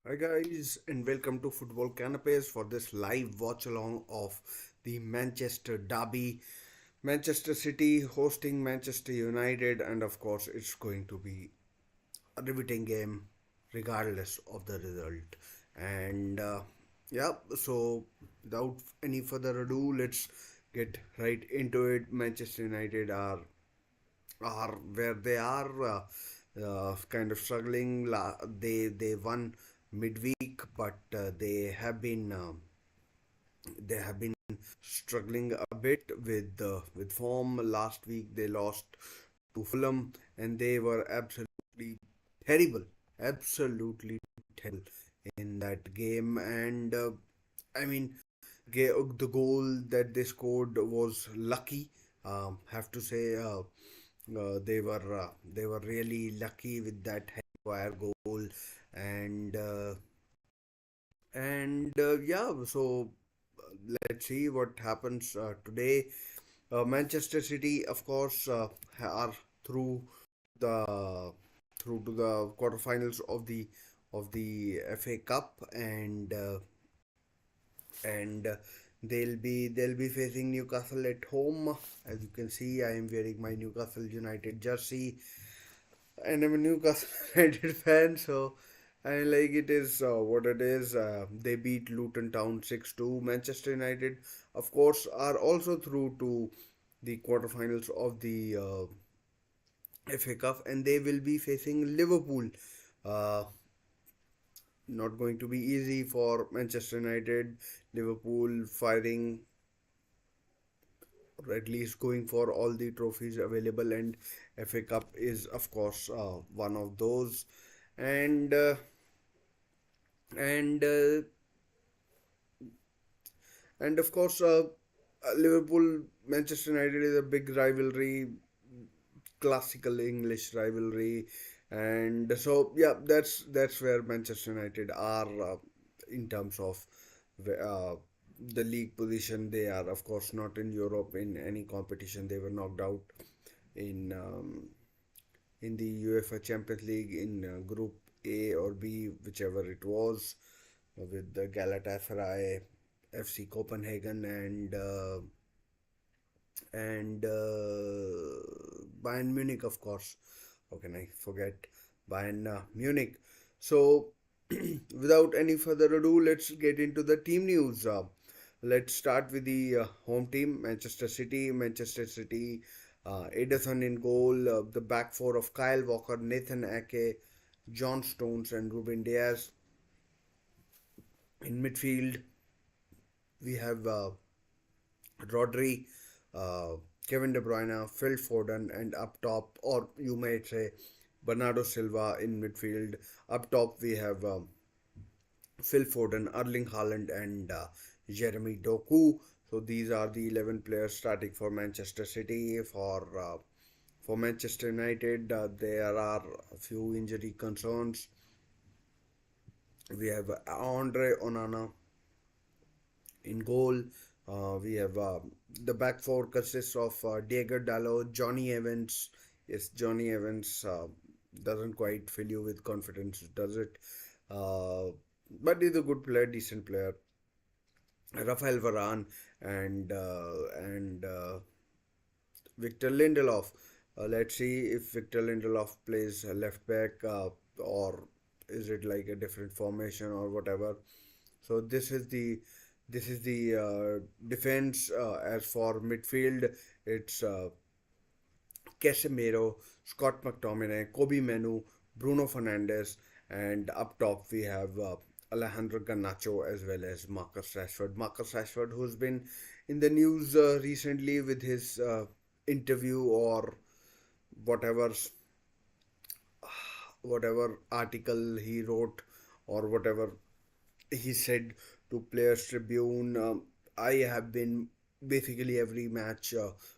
Hi guys, and welcome to Football Canapes for this live watch along of the Manchester Derby. Manchester City hosting Manchester United, and of course, it's going to be a riveting game regardless of the result. And yeah, so without any further ado, let's get right into it. Manchester United are where they are, kind of struggling. They won midweek, but they have been struggling a bit with form. Last week they lost to Fulham, and they were terrible, absolutely terrible in that game. And I mean, the goal that they scored was lucky. Have to say, they were really lucky with that wire goal, and yeah. So let's see what happens today. Manchester City, of course, are through the through to the quarterfinals of the FA Cup, and they'll be facing Newcastle at home. As you can see, I am wearing my Newcastle United jersey, and I'm a Newcastle United fan, so I like it is what it is. They beat Luton Town 6-2. Manchester United, of course, are also through to the quarterfinals of the FA Cup, and they will be facing Liverpool. Uh, Not going to be easy for Manchester United. Liverpool firing, or at least going for all the trophies available, and FA Cup is, of course, one of those. And and and of course, Liverpool Manchester United is a big rivalry, classical English rivalry, and so yeah, that's where Manchester United are in terms of uh, the league position. They are, of course, not in Europe in any competition. They were knocked out in the UEFA Champions League in Group A or B, whichever it was, with the Galatasaray, FC Copenhagen, and Bayern Munich, of course. How can I forget Bayern Munich? So, without any further ado, let's get into the team news. Let's start with the home team, Manchester City. Manchester City, Ederson in goal, the back four of Kyle Walker, Nathan Ake, John Stones, and Ruben Diaz. In midfield, we have Rodri, uh, Kevin De Bruyne, Phil Foden, and up top, or you might say Bernardo Silva in midfield. Up top, we have Phil Foden, Erling Haaland, and Jeremy Doku. So these are the 11 players starting for Manchester City. For Manchester United, there are a few injury concerns. We have Andre Onana in goal. We have the back four consists of Diego Dallo, Johnny Evans. Yes, Johnny Evans doesn't quite fill you with confidence, does it? Uh, but he's a good player, decent player. Rafael Varane and Victor Lindelof. Let's see if Victor Lindelof plays left back, or is it like a different formation or whatever. So this is the defense. As for midfield, it's Casemiro, Scott McTominay, Kobe Menu, Bruno Fernandes, and up top we have Alejandro Garnacho as well as Marcus Rashford. Marcus Rashford, who's been in the news recently with his interview or whatever whatever article he wrote or whatever he said to Players Tribune. I have been basically every match,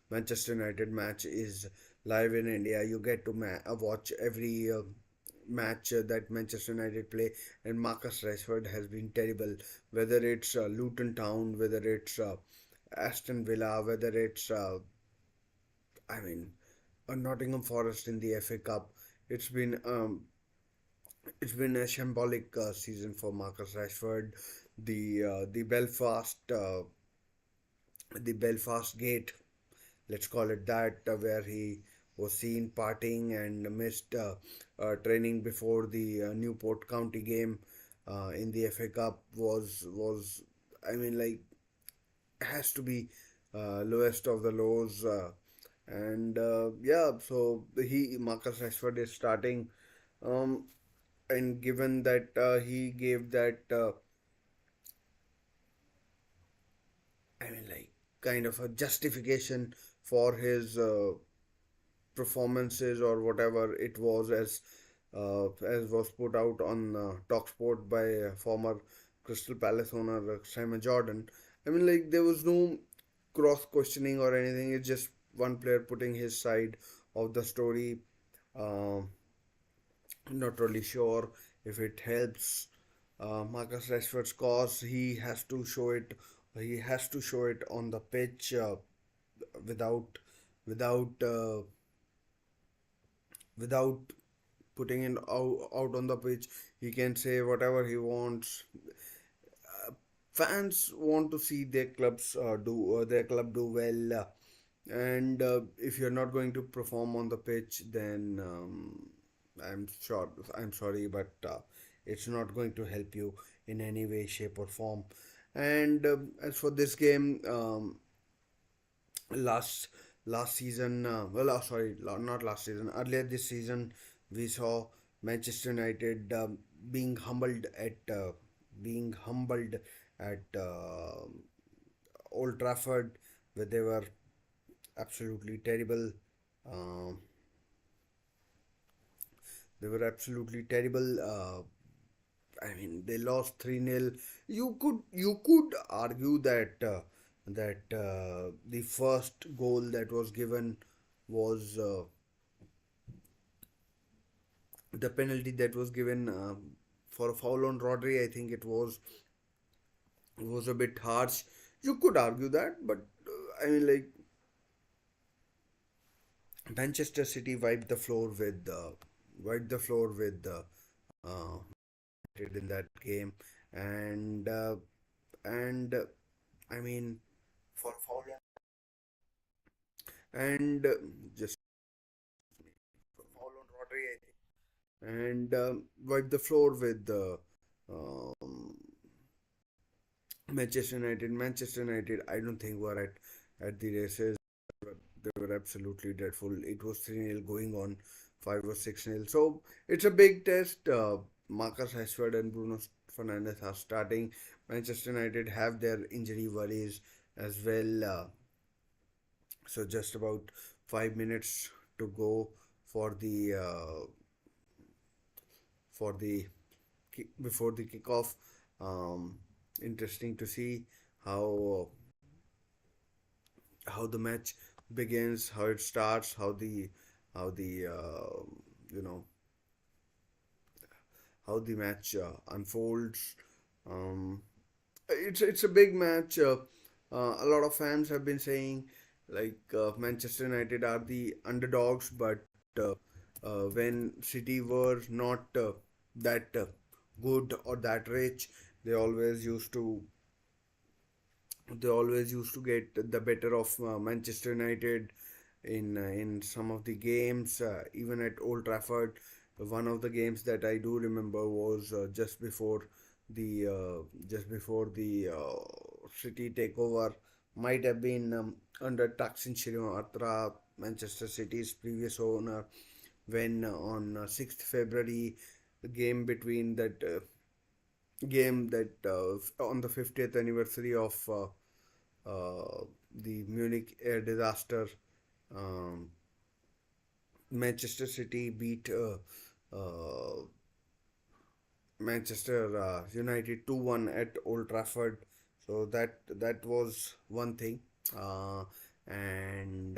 Manchester United match is live in India. You get to watch every match that Manchester United play, and Marcus Rashford has been terrible. Whether it's Luton Town, whether it's Aston Villa, whether it's I mean Nottingham Forest in the FA Cup, it's been It's been a shambolic season for Marcus Rashford. The Belfast Gate, let's call it that, where he was seen partying and missed training before the Newport County game in the FA Cup was, I mean, like, has to be lowest of the lows. And yeah, so he Marcus Rashford is starting, um, and given that he gave that, I mean, like, kind of a justification for his performances or whatever it was, as was put out on Talksport by former Crystal Palace owner Simon Jordan. I mean, like, there was no cross questioning or anything. It's just one player putting his side of the story. Um Not really sure if it helps Marcus Rashford's cause. He has to show it. He has to show it on the pitch, without without without putting it out on the pitch. He can say whatever he wants. Fans want to see their club do well, and if you're not going to perform on the pitch, then I'm sure I'm sorry, but it's not going to help you in any way, shape, or form. And as for this game, last last season, sorry, not last season, earlier this season, we saw Manchester United being humbled at Old Trafford, where they were absolutely terrible. Um, they were absolutely terrible. I mean, they lost 3-0. You could argue that the first goal that was given was the penalty that was given for a foul on Rodri. I think it was a bit harsh. You could argue that, but I mean, like, Manchester City wiped the floor with in that game, and and I mean, for foul and just for foul on Rodri, I think, and wiped the floor with the um, Manchester United, I don't think were at the races. They were absolutely dreadful. It was 3-0 going on 5 or 6-0. So it's a big test. Marcus Rashford and Bruno Fernandes are starting. Manchester United have their injury worries as well. So just about 5 minutes to go for the before the kickoff. Um, Interesting to see how how the match begins, how it starts, how the you know how the match unfolds. Um, it's a big match. A lot of fans have been saying, like, Manchester United are the underdogs, but uh, when City were not that good or that rich, they always used to they always used to get the better of Manchester United in some of the games, even at Old Trafford. One of the games that I do remember was just before the City takeover. Might have been under Taksin Shinawatra, Manchester City's previous owner, when on 6th February, the game that on the 50th anniversary of the Munich air disaster, um, Manchester City beat Manchester United 2-1 at Old Trafford. So that was one thing, and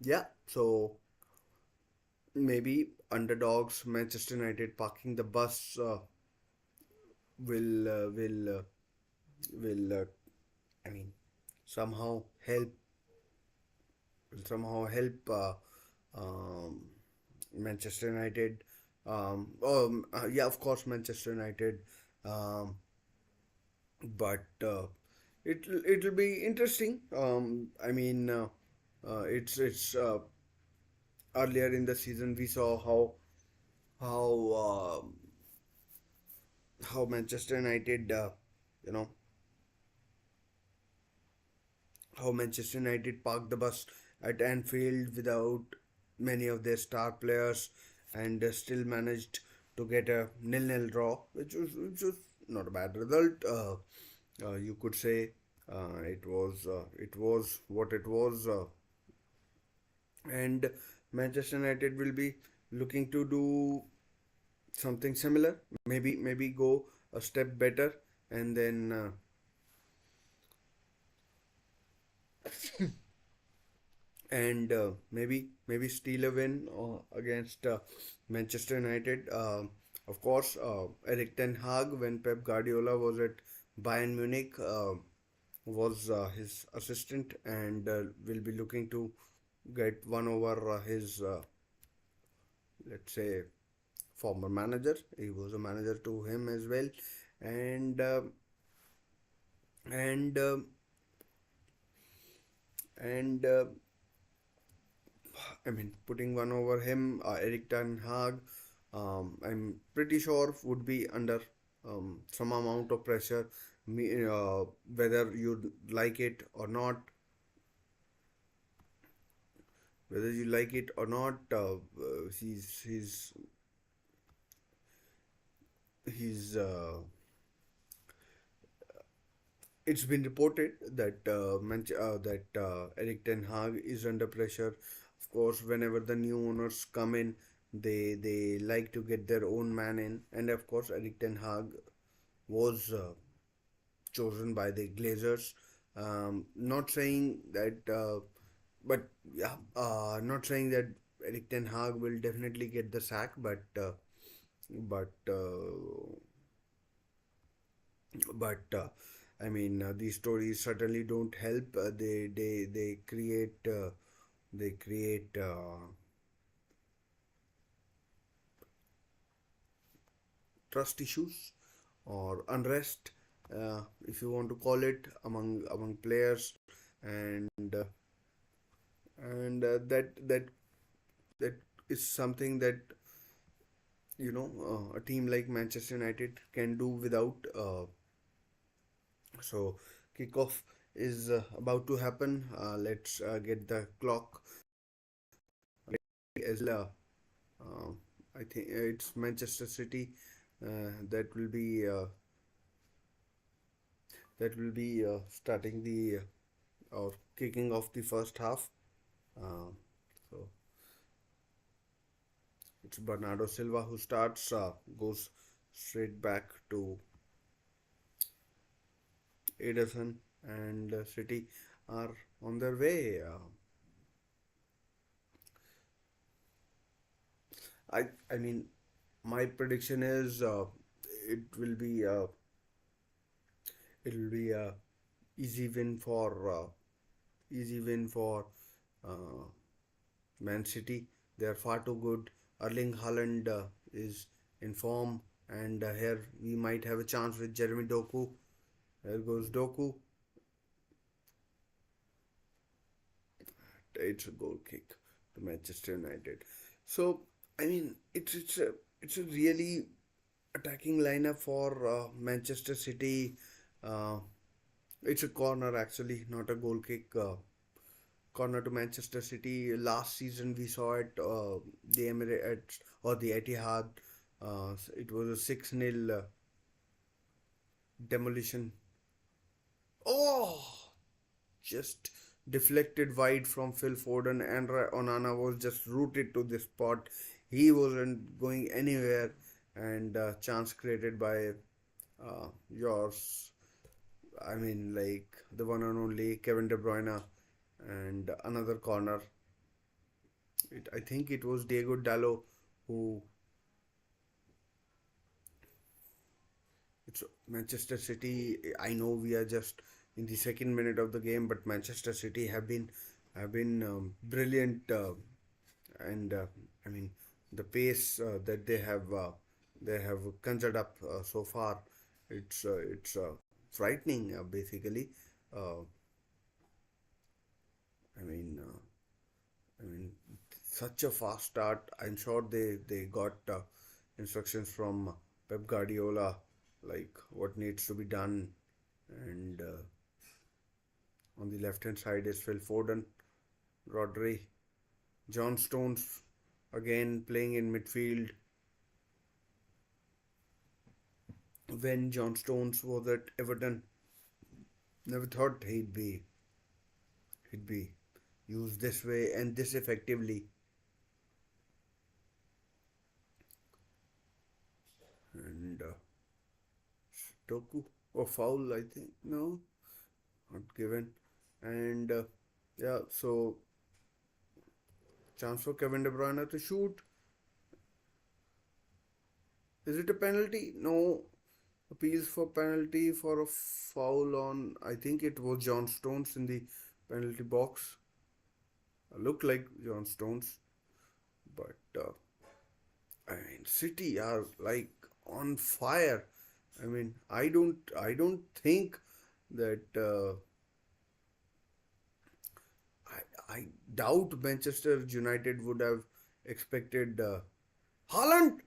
yeah, so maybe underdogs Manchester United parking the bus will uh, will uh, will I mean somehow help somehow help um, Manchester United. Yeah, of course, Manchester United. Um, but it'll be interesting. It's earlier in the season we saw how how Manchester United, you know, how Manchester United parked the bus at Anfield without many of their star players and still managed to get a nil-nil draw, which was not a bad result. You could say it was what it was, and Manchester United will be looking to do something similar. Maybe go a step better, and then maybe steal a win against Manchester United. Of course, Erik Ten Hag, when Pep Guardiola was at Bayern Munich, was his assistant, and will be looking to get one over his, let's say, former manager. He was a manager to him as well, and and and I mean, putting one over him, Erik Ten Hag, I'm pretty sure would be under some amount of pressure. Whether you like it or not, whether you like it or not, he's it's been reported that Erik Ten Hag is under pressure. Of course, whenever the new owners come in, they like to get their own man in, and of course, Erik Ten Hag was chosen by the Glazers. Not saying that, but yeah, not saying that Erik Ten Hag will definitely get the sack, but but I mean, these stories certainly don't help. They create trust issues or unrest, if you want to call it, among players, and that is something that a team like Manchester United can do without. So kickoff is about to happen. Let's get the clock as uh, I think it's Manchester City that will be starting the or kicking off the first half. Uh, so it's Bernardo Silva who starts, goes straight back to Ederson, and City are on their way. I mean, my prediction is it will be it will be a easy win for easy win for uh, Man City. They are far too good. Erling Haaland is in form, and here we might have a chance with Jeremy Doku. There goes Doku. It's a goal kick to Manchester United. So I mean, it's a really attacking lineup for Manchester City. Uh, it's a corner actually, not a goal kick. Corner to Manchester City. Last season we saw it, the Emirates or the Etihad. It was a 6-0 demolition. Oh, just deflected wide from Phil Foden, and Onana was just rooted to the spot. He wasn't going anywhere, and chance created by yours. I mean, like the one and only Kevin De Bruyne, and another corner. I think it was Diego Dallo who. It's Manchester City. I know we are just in the second minute of the game, but Manchester City have been brilliant, and I mean the pace that they have conjured up so far. It's frightening, basically. Uh, I mean, I mean, such a fast start. I'm sure they got instructions from Pep Guardiola, like what needs to be done. And on the left hand side is Phil Foden, Rodri, John Stones again playing in midfield. When John Stones was at Everton, never thought he'd be used this way and this effectively. And Toku or foul, I think. No, not given. And yeah, so chance for Kevin De Bruyne to shoot. Is it a penalty? No. Appeals for penalty for a foul on. I think it was John Stones in the penalty box. Looked like John Stones, but I mean, City are like on fire. I mean, I don't think that I doubt Manchester United would have expected Haaland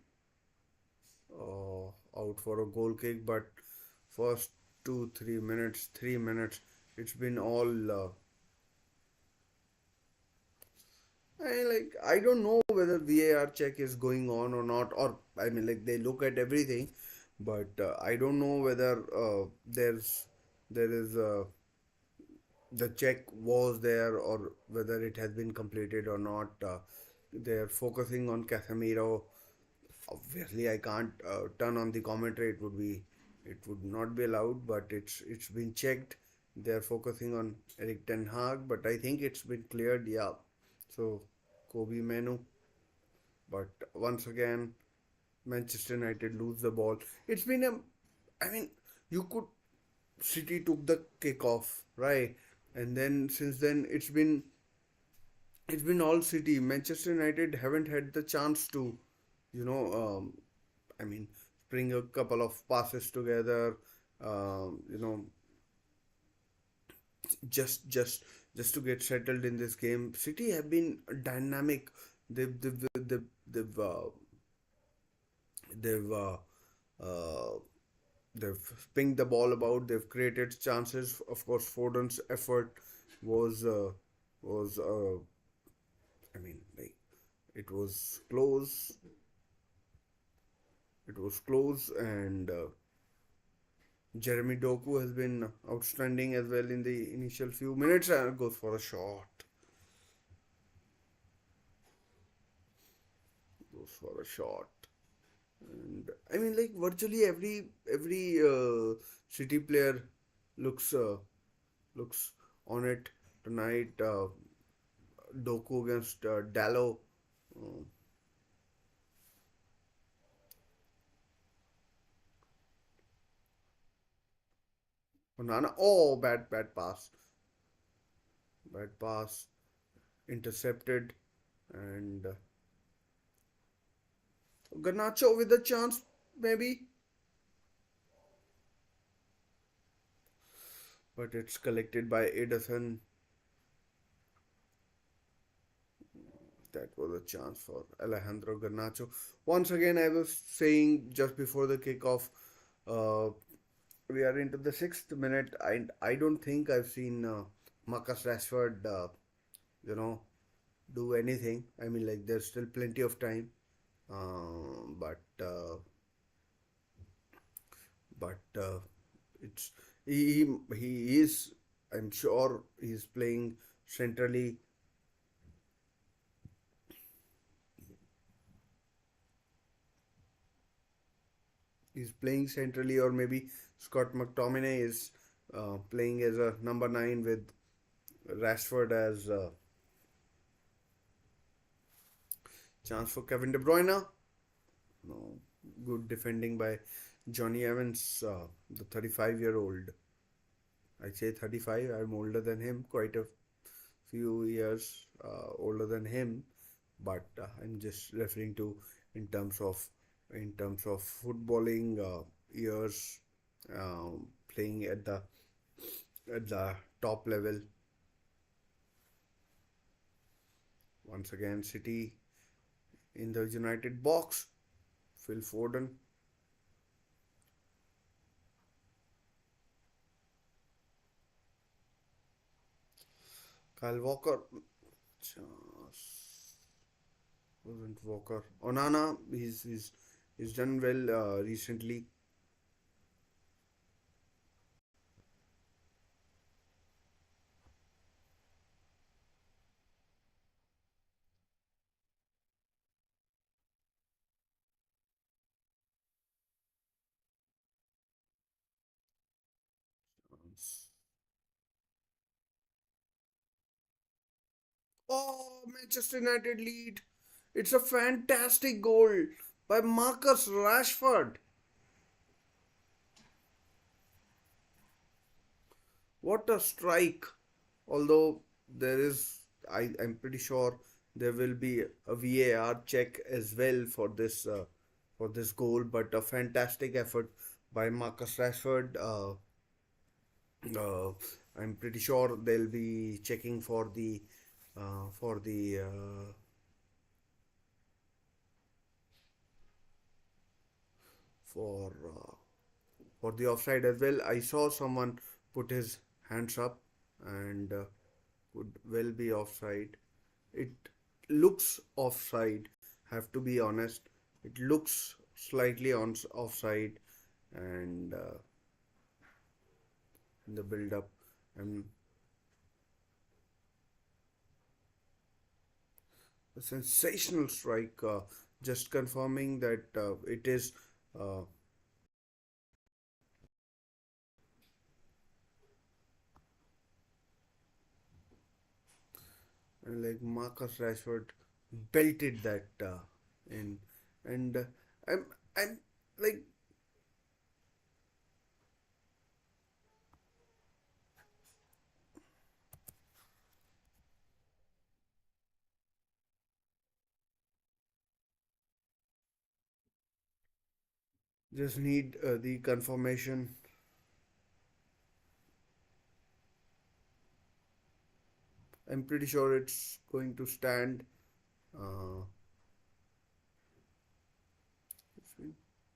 out for a goal kick, but first 2 3 minutes, 3 minutes, it's been all. I don't know whether VAR check is going on or not, or I mean like they look at everything, but I don't know whether there is the check was there or whether it has been completed or not. They're focusing on Casemiro. Obviously, I can't turn on the commentary. It would not be allowed, but it's been checked. They're focusing on Erik Ten Hag, but I think it's been cleared. Yeah, so Kobe Menu, but once again, Manchester United lose the ball. It's been a, I mean, you could City took the kick off, right, and then since then it's been all City. Manchester United haven't had the chance to, you know, I mean, bring a couple of passes together, you know, just just just to get settled in this game. City have been dynamic. They've they've they've they've uh, they've uh, they've pinged the ball about. They've created chances. Of course, Foden's effort was was I mean like it was close. It was close, and Jeremy Doku has been outstanding as well in the initial few minutes and goes for a shot. Goes for a shot. And I mean, like virtually every City player looks looks on it tonight. Doku against Dallo. Uh, Onana. Oh, bad pass. Bad pass. Intercepted. And Garnacho with a chance, maybe. But it's collected by Ederson. That was a chance for Alejandro Garnacho. Once again, I was saying just before the kickoff, uh, we are into the 6th minute. I don't think I've seen Marcus Rashford, you know, do anything. I mean, like there's still plenty of time, but but it's he is. I'm sure he's playing centrally. He's playing centrally, or maybe Scott McTominay is playing as a number 9 with Rashford as chance for Kevin De Bruyne. No, good defending by Johnny Evans, the 35-year-old. I say 35. I'm older than him, quite a few years older than him, but I'm just referring to in terms of footballing years, playing at the top level. Once again, City in the United box. Phil Foden. Kyle Walker. Wasn't Walker. Onana. He's done well recently. Oh, Manchester United lead. It's a fantastic goal by Marcus Rashford. What a strike. Although I'm pretty sure there will be a VAR check as well for this goal. But a fantastic effort by Marcus Rashford. Uh, I'm pretty sure they'll be checking for the for for the offside as well. I saw someone put his hands up and could well be offside. It looks offside. Have to be honest. It looks slightly on offside, and in the build up, and a sensational strike. Just confirming that it is uh, like Marcus Rashford belted that in, and I'm I'm like just need the confirmation. I'm pretty sure it's going to stand. Uh,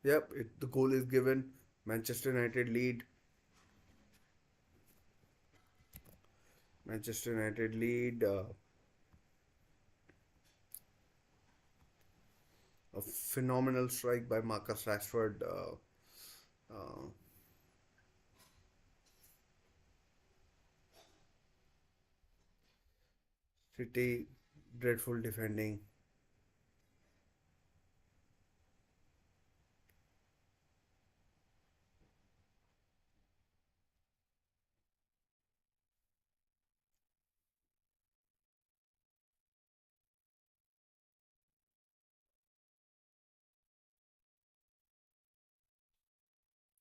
yep, the goal is given. Manchester United lead. Manchester United lead. A phenomenal strike by Marcus Rashford. Uh, City, dreadful defending.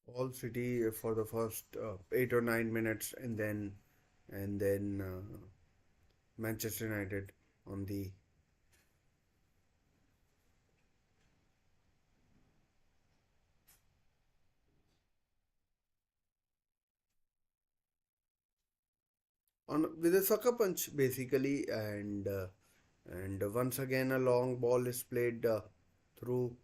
All City for the first 8 or 9 minutes, and then Manchester United on the on with a sucker punch basically, and once again a long ball is played through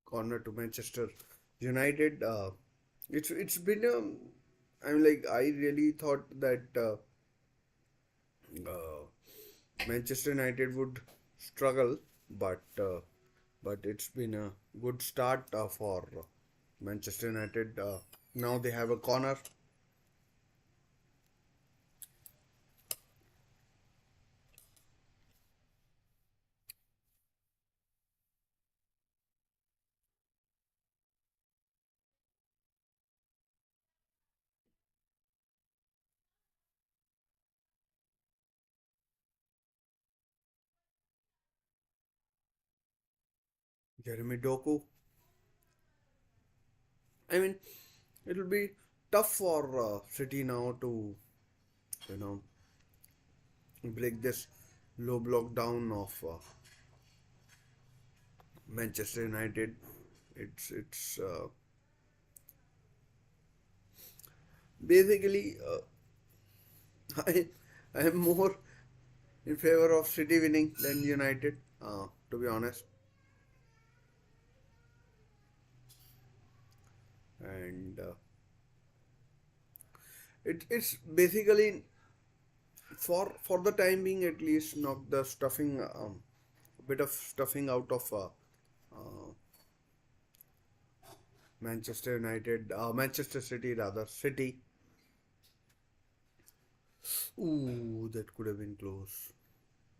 corner to Manchester United. It's been I'm like I really thought that Manchester United would struggle, but it's been a good start for Manchester United. Now they have a corner. Jeremy Doku. I mean, it'll be tough for City now to, you know, break this low block down of Manchester United. It's basically I I am more in favor of City winning than United. To be honest, and it's basically for the time being at least knock the stuffing bit of stuffing out of uh, Manchester United, Manchester City rather. City. Ooh, that could have been close.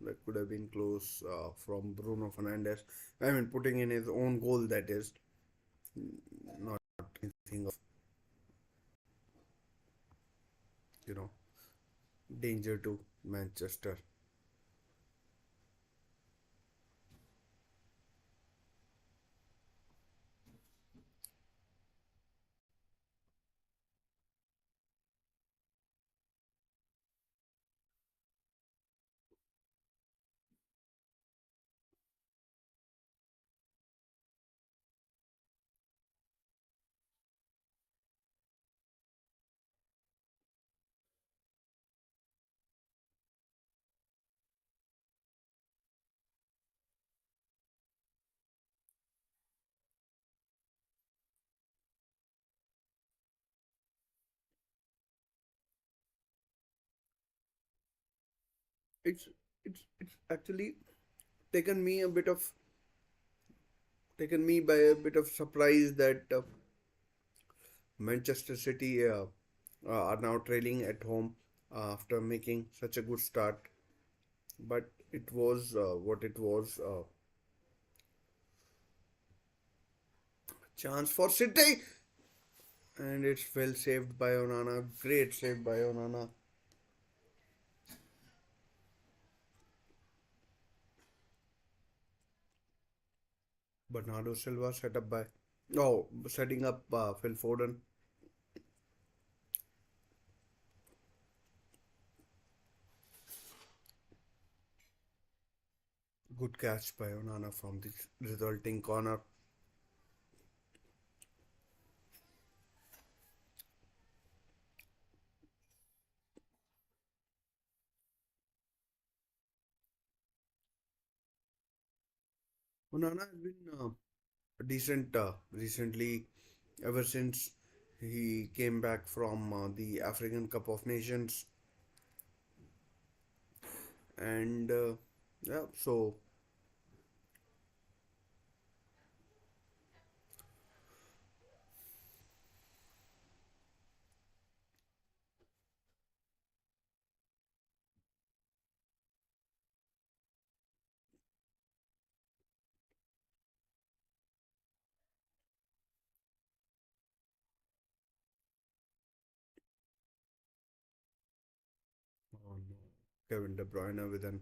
That could have been close from Bruno Fernandes. I mean, putting in his own goal, that is not anything of, you know, danger to Manchester. It's it's actually taken me a bit of taken me by a bit of surprise that Manchester City are now trailing at home after making such a good start. But it was what it was. Chance for City, and it's well saved by Onana. Great save by Onana. Bernardo Silva set up by setting up Phil Foden. Good catch by Onana from the resulting corner. Onana has been decent recently, ever since he came back from the African Cup of Nations, and yeah, so on Kevin De Bruyne with an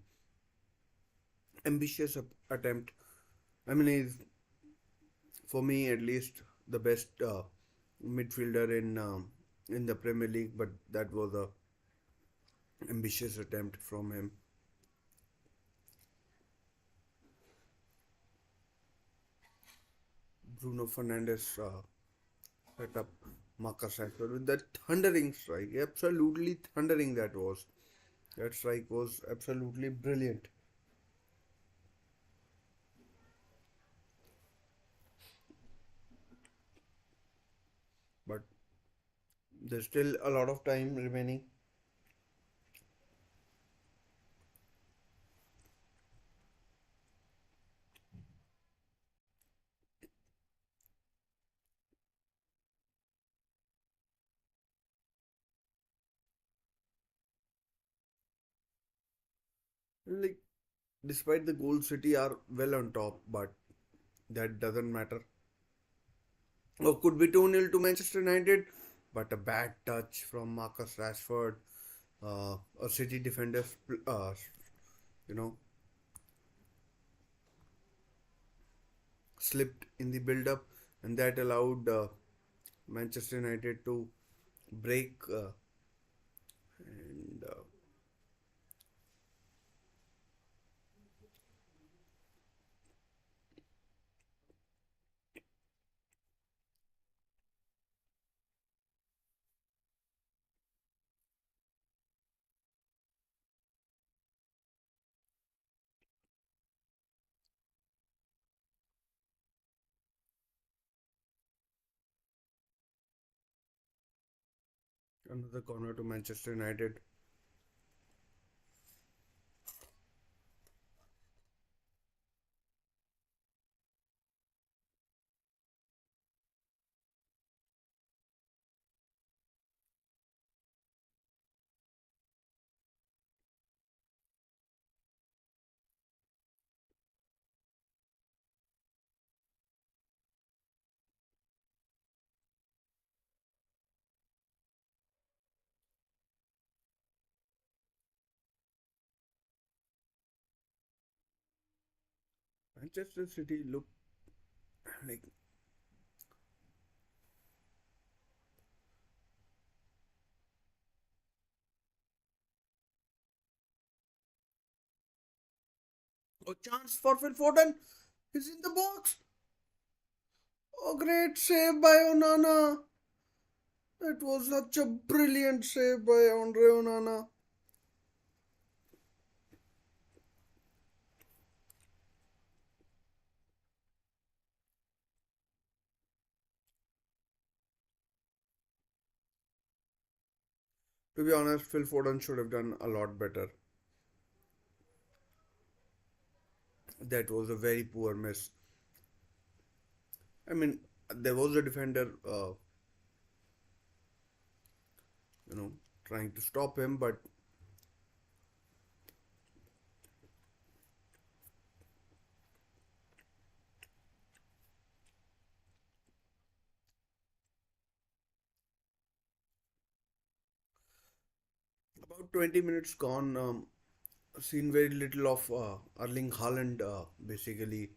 ambitious attempt. I mean, he's for me at least the best midfielder in the Premier League, but that was a ambitious attempt from him. Bruno Fernandes set up Marcus Rashford with that thundering strike, absolutely thundering that was. That strike was absolutely brilliant. But there's still a lot of time remaining. Like, despite the goal, City are well on top, but that doesn't matter. Or could be 2-0 to Manchester United, but a bad touch from Marcus Rashford, a City defender, you know, slipped in the build up, and that allowed Manchester United to break and another corner to Manchester United. Manchester City look like a chance for Phil Foden. He's in the box. Oh, great save by Onana. That was such a brilliant save by Andre Onana. To be honest, Phil Foden should have done a lot better. That was a very poor miss. I mean, there was a defender, you know, trying to stop him, but about 20 minutes gone. Seen very little of Erling Haaland, basically,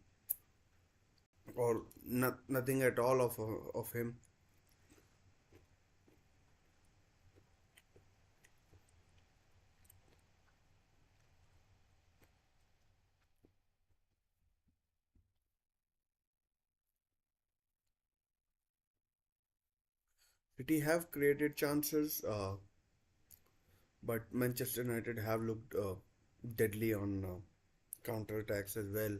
or nothing at all of him. City have created chances, but Manchester United have looked deadly on counter attacks as well.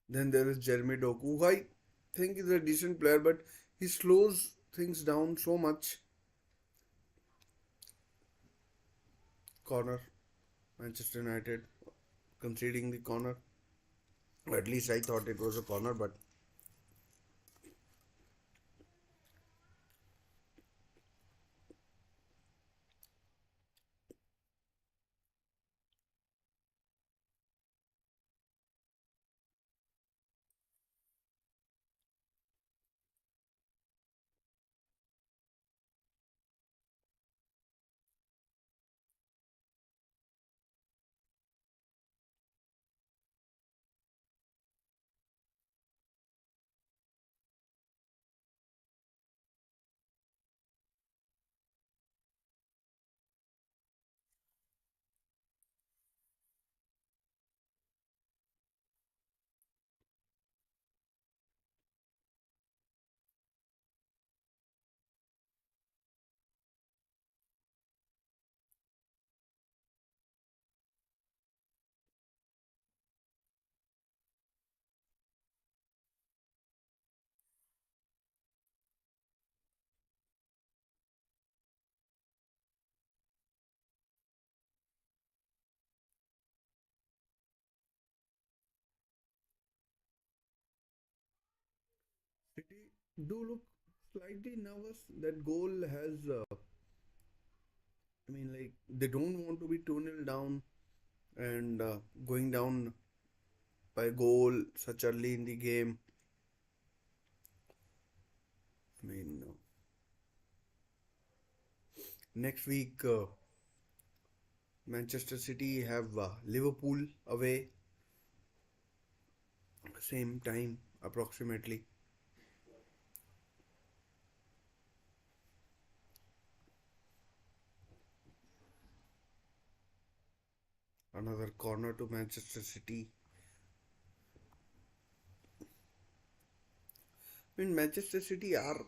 Then there is Jeremy Doku, who I think is a decent player, but he slows things down so much. Corner, Manchester United conceding the corner. Or at least I thought it was a corner, but City do look slightly nervous. That goal has, I mean, like, they don't want to be 2-0 down and going down by goal such early in the game. I mean, Next week, Manchester City have Liverpool away, same time approximately. Another corner to Manchester City. I mean, Manchester City are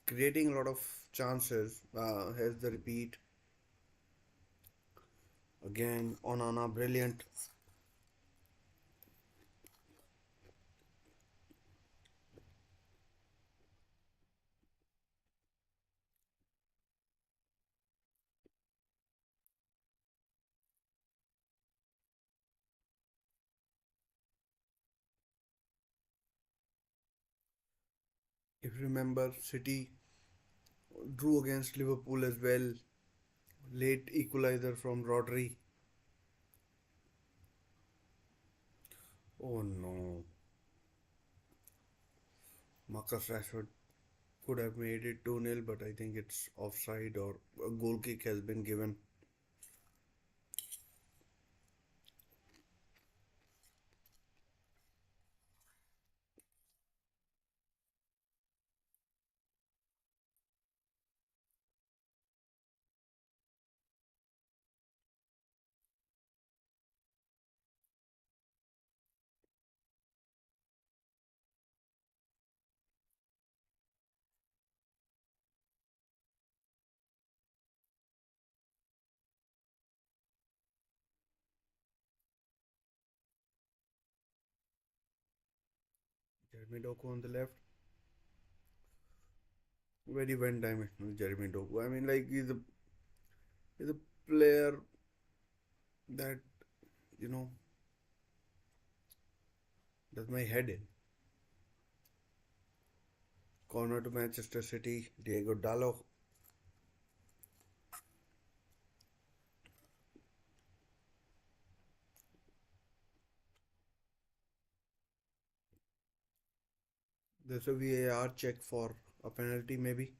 creating a lot of chances. Here's the repeat again. Onana, brilliant. If you remember, City drew against Liverpool as well. Late equalizer from Rodri. Oh no, Marcus Rashford could have made it 2-0, but I think it's offside or a goal kick has been given. Jeremy Doku on the left. Very one-dimensional Jeremy Doku. I mean, like he's a player that you know does my head in. Corner to Manchester City. Diego Dallo. There's a VAR check for a penalty, maybe.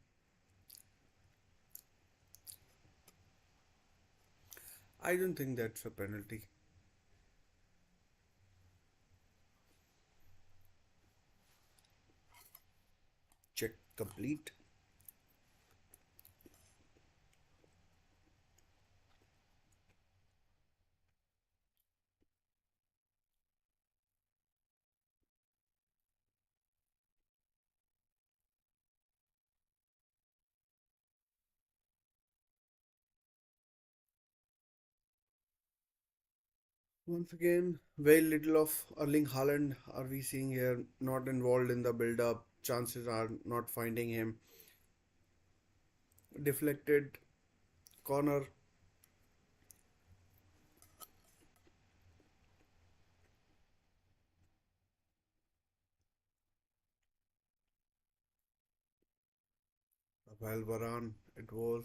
I don't think that's a penalty. Check complete. Once again, very little of Erling Haaland are we seeing here. Not involved in the build-up. Chances are not finding him. Deflected corner. Rafael Varane. It was.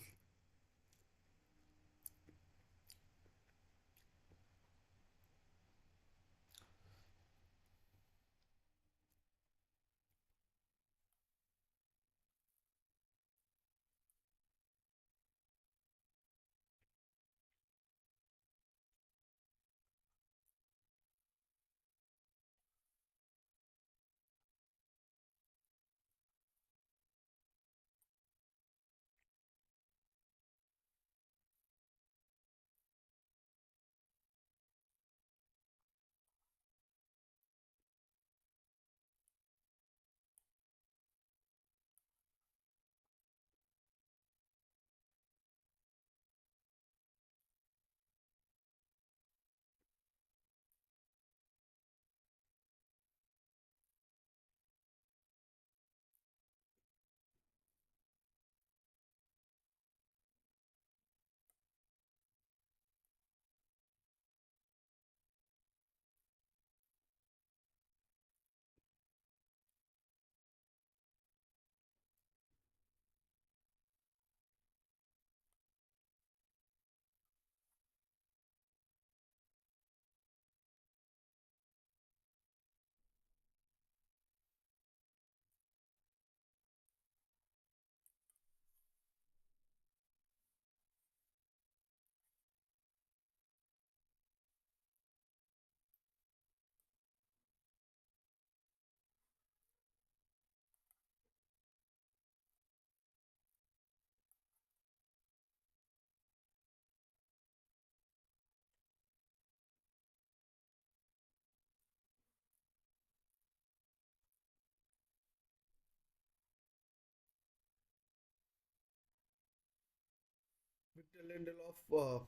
Lindelof,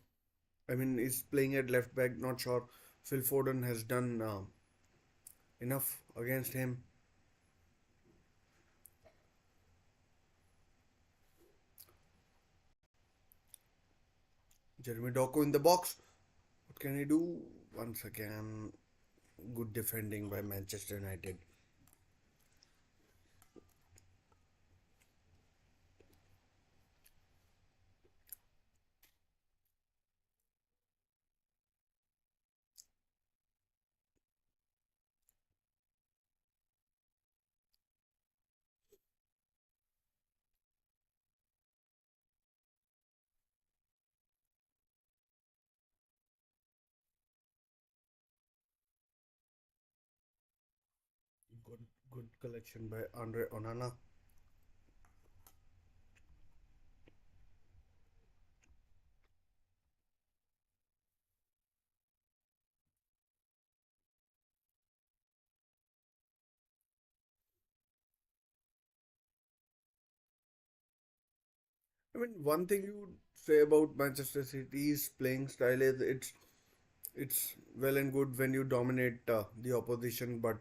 I mean, is playing at left back. Not sure Phil Foden has done enough against him. Jeremy Doku in the box. What can he do? Once again, good defending by Manchester United. Good, good collection by Andre Onana. I mean, one thing you would say about Manchester City's playing style is it's well and good when you dominate the opposition, but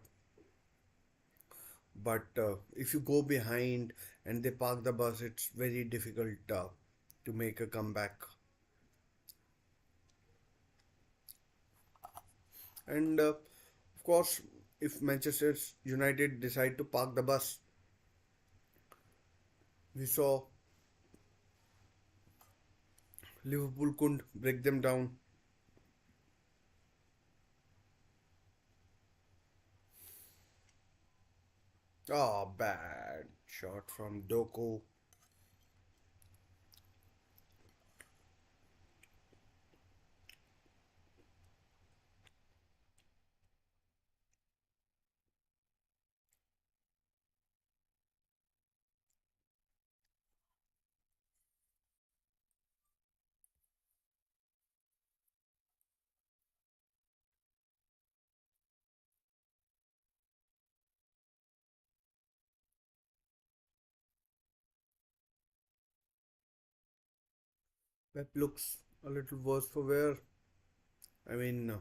if you go behind and they park the bus, it's very difficult to make a comeback. And of course, if Manchester United decide to park the bus, we saw Liverpool couldn't break them down. Ah, bad shot from Doku. Pep looks a little worse for wear. I mean,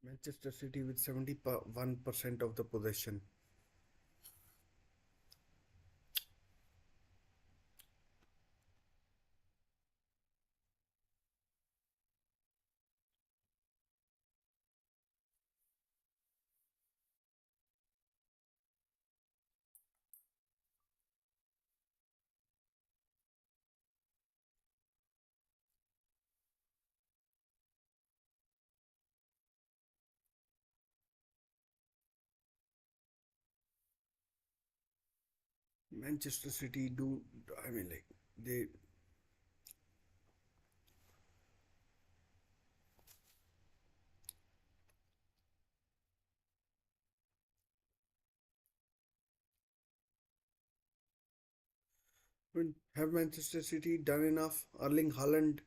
Manchester City with 71% of the possession. Manchester City do, I mean, like, they, I mean, have Manchester City done enough? Erling Haaland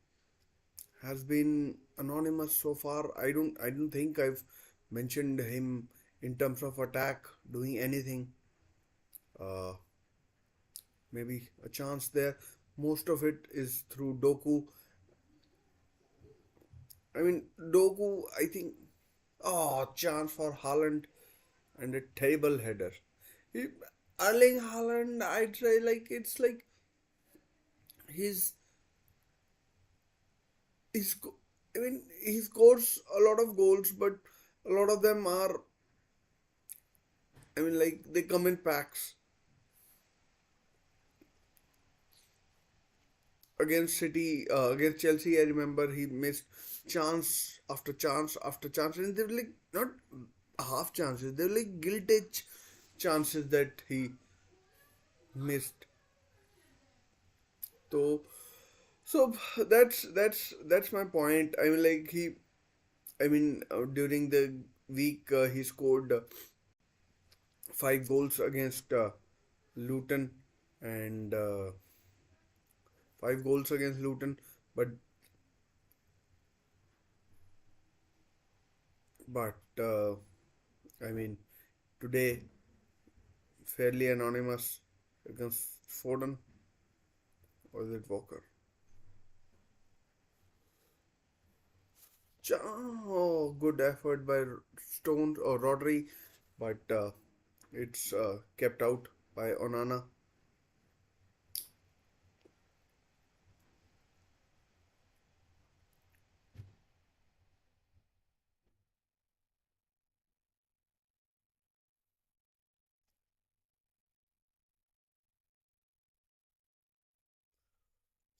has been anonymous so far. I don't think I've mentioned him in terms of attack doing anything. Uh, Maybe a chance there. Most of it is through Doku. I mean, Doku, I think, oh, chance for Haaland and a terrible header. He, Erling Haaland, I'd say like it's like he's he's I mean he scores a lot of goals, but a lot of them are, I mean, like they come in packs. Against City, against Chelsea, I remember he missed chance after chance after chance, and they were like not half chances, they were like guilty chances that he missed. So so that's my point. I mean, like during the week he scored 5 goals against Luton and 5 goals against Luton, but but I mean today fairly anonymous against Foden, or is it Walker? Oh, good effort by Stones or Rodri, but it's kept out by Onana.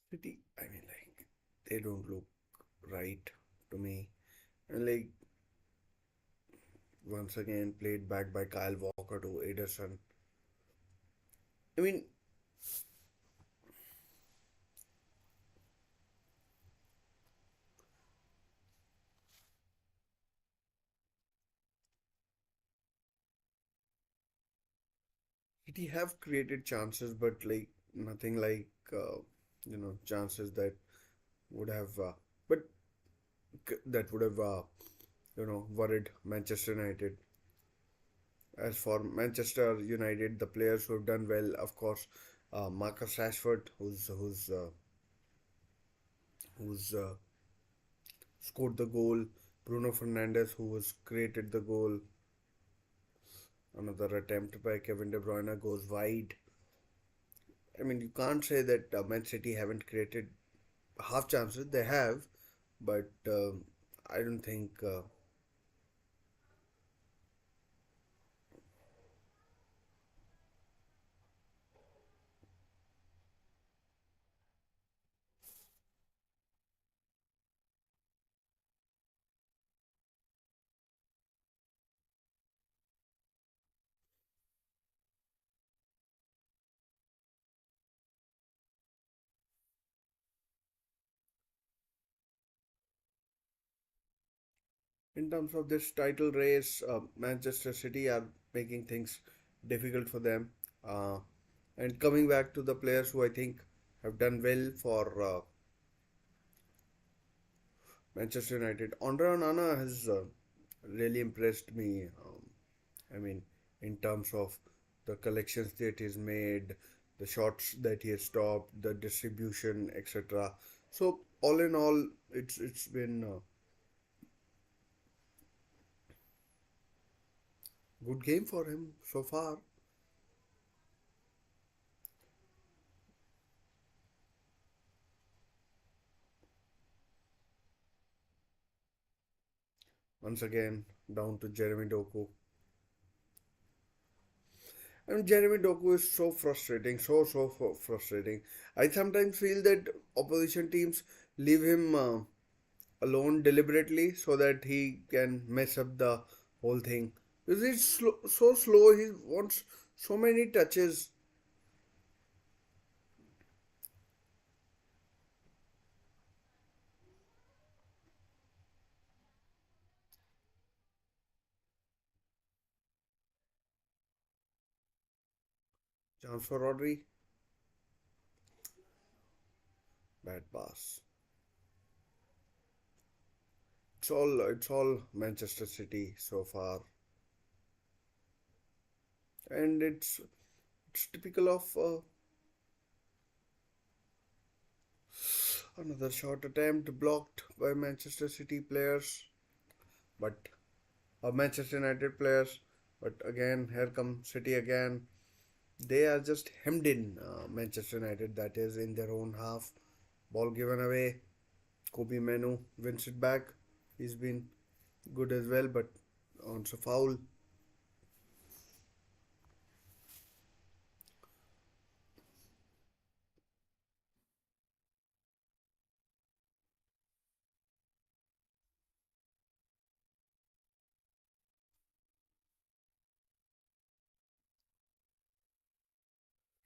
City, I mean, like, they don't look right to me. And, like, once again, played back by Kyle Walker to Ederson. I mean, City have created chances, but, like, nothing like, chances that would have, but that would have, worried Manchester United. As for Manchester United, the players who have done well, of course, Marcus Rashford, who's scored the goal, Bruno Fernandes, who has created the goal, another attempt by Kevin De Bruyne goes wide. I mean, you can't say that Man City haven't created half chances. They have, but I don't think. In terms of this title race, Manchester City are making things difficult for them. Uh, and coming back to the players who I think have done well for Manchester United, Andre Onana has really impressed me. I mean, in terms of the collections that he's made, the shots that he has stopped, the distribution, etc. So all in all, it's been a good game for him so far. Once again, down to Jeremy Doku. And Jeremy Doku is so frustrating, so frustrating. I sometimes feel that opposition teams leave him alone deliberately so that he can mess up the whole thing. Because he's so slow, he wants so many touches. Chance for Rodri, bad pass. It's all Manchester City so far, and it's typical of another short attempt blocked by Manchester City players, but Manchester United players. But again, here come City again. They are just hemmed in. Manchester United, that is, in their own half. Ball given away. Kobe Menu wins it back. He's been good as well, but on a foul.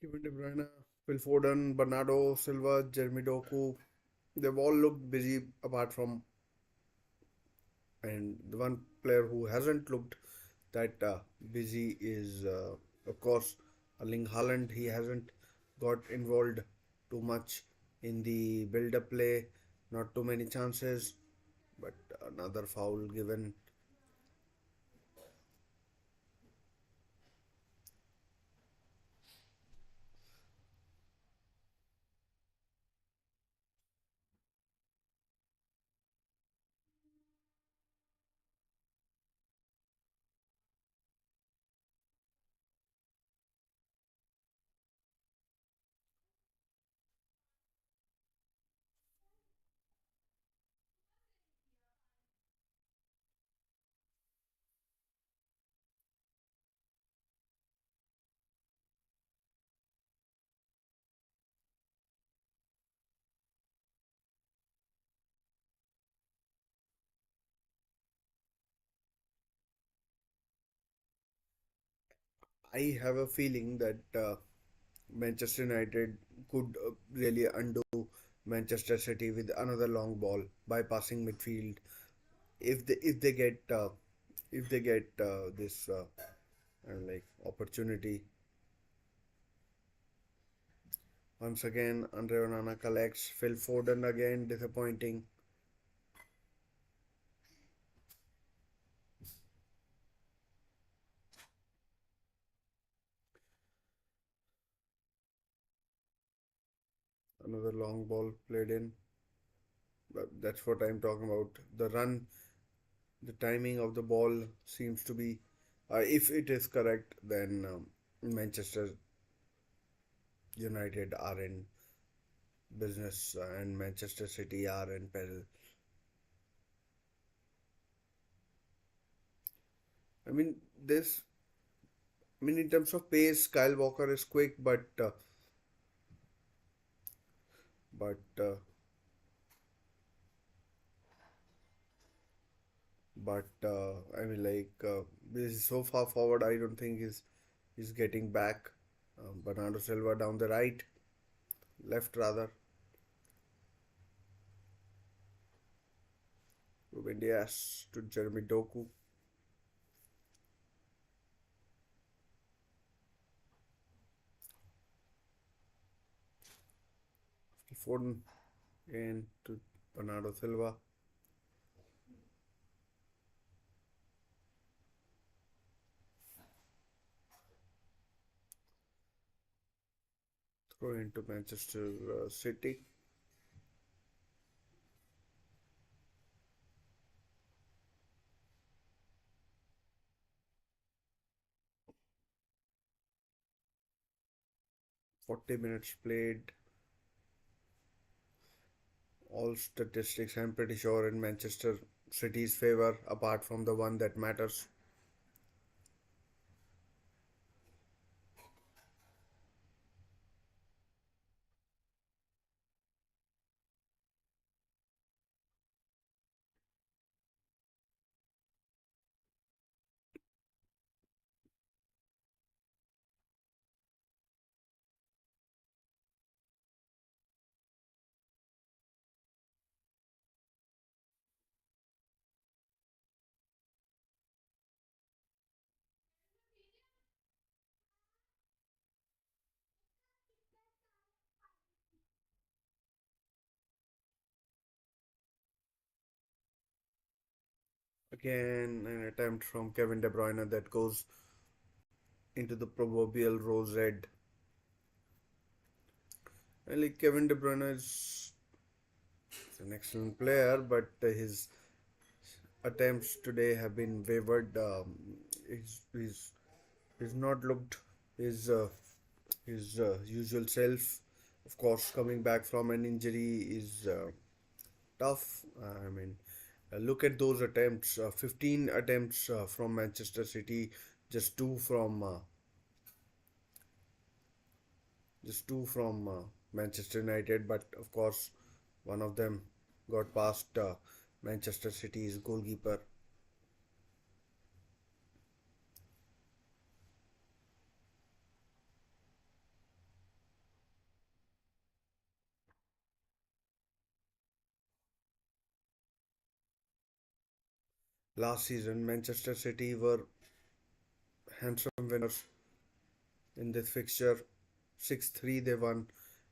Kevin De Bruyne, Phil Foden, Bernardo Silva, Jeremy Doku, they've all looked busy apart from, and the one player who hasn't looked that busy is, of course, Erling Haaland. He hasn't got involved too much in the build-up play, not too many chances, but another foul given. I have a feeling that Manchester United could really undo Manchester City with another long ball, bypassing midfield. If they get this like opportunity once again, Andre Onana collects. Phil Foden again disappointing. Another long ball played in. But that's what I'm talking about. The run, the timing of the ball seems to be, if it is correct, then Manchester United are in business and Manchester City are in peril. I mean, this. I mean, in terms of pace, Kyle Walker is quick, but I mean, this is so far forward. I don't think he's getting back. Bernardo Silva down the right, left rather. Ruben Diaz to Jeremy Doku. Foden again to Bernardo Silva. Throw into Manchester City. 40 minutes played. All statistics, I'm pretty sure, in Manchester City's favor, apart from the one that matters. Again, an attempt from Kevin De Bruyne that goes into the proverbial rose red. And like Kevin De Bruyne is an excellent player, but his attempts today have been wavered. He's not looked his usual self. Of course, coming back from an injury is tough. I mean, look at those attempts. 15 attempts from Manchester City, just two from Manchester United. But of course, one of them got past Manchester City's goalkeeper. Last season, Manchester City were handsome winners in this fixture. 6-3 they won.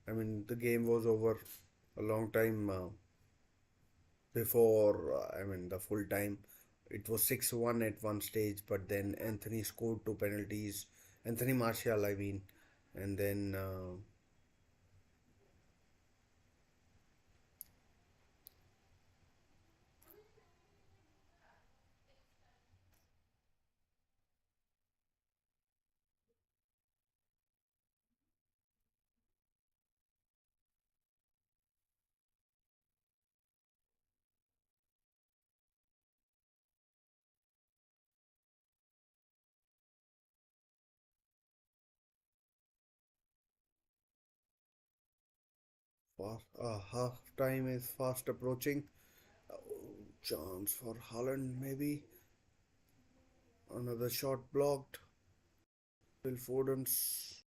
I mean, the game was over a long time before, the full time. It was 6-1 at one stage, but then Anthony scored two penalties. Anthony Martial, I mean. And then half time is fast approaching. Chance for Haaland, maybe. Another shot blocked. Phil Foden's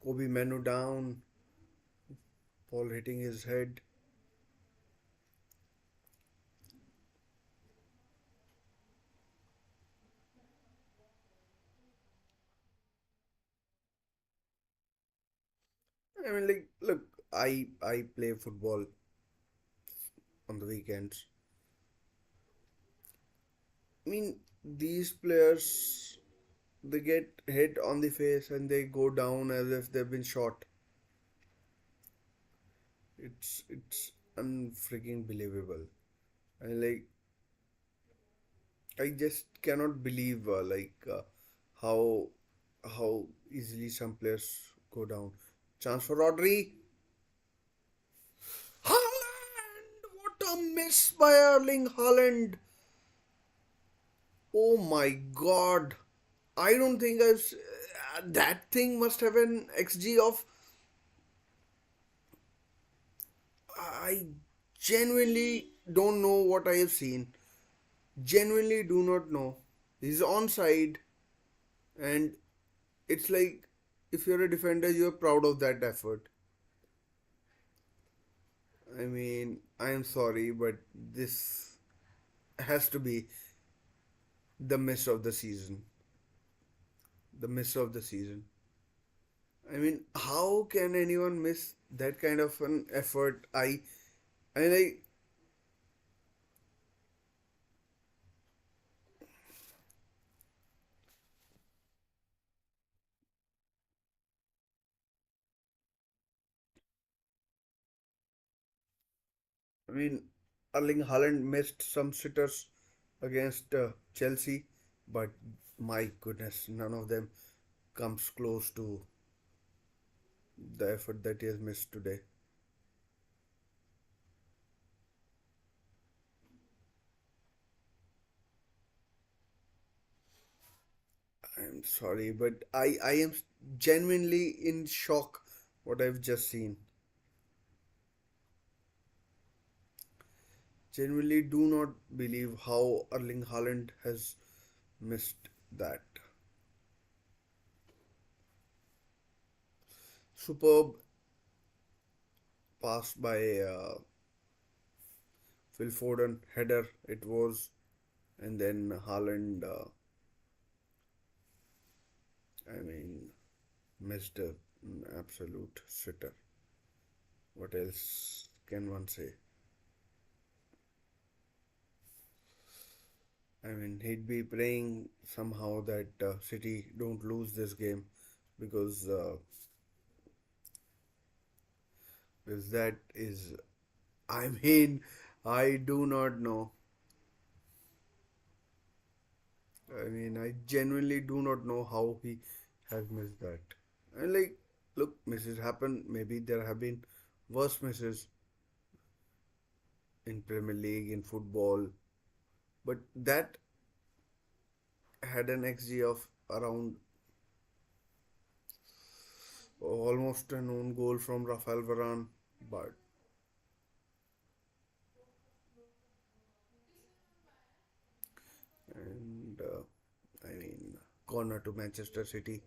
Kobe Manu down. Ball hitting his head. I mean, like, look, I play football on the weekends. I mean, these players, they get hit on the face and they go down as if they've been shot. It's unfreaking believable. And like, I just cannot believe how how easily some players go down. Chance for Rodri. Haaland! What a miss by Erling Haaland! Oh my god! I don't think that thing must have an XG of. I genuinely don't know what I have seen. Genuinely do not know. He's onside, and it's like if you're a defender, you're proud of that effort. I mean, I am sorry, but this has to be the miss of the season. The miss of the season. I mean, how can anyone miss that kind of an effort? I mean, I mean, Erling Haaland missed some sitters against Chelsea, but my goodness, none of them comes close to the effort that he has missed today. I'm sorry, but I am genuinely in shock what I've just seen. Genuinely do not believe how Erling Haaland has missed that. Superb pass by Phil Foden, header it was, and then Haaland, I mean, missed an absolute sitter. What else can one say? I mean, he'd be praying somehow that City don't lose this game because that is, I mean, I do not know. I mean, I genuinely do not know how he has missed that. And like, look, misses happen. Maybe there have been worse misses in Premier League, in football, but that had an XG of around almost an own goal from Rafael Varane. But and I mean, corner to Manchester City.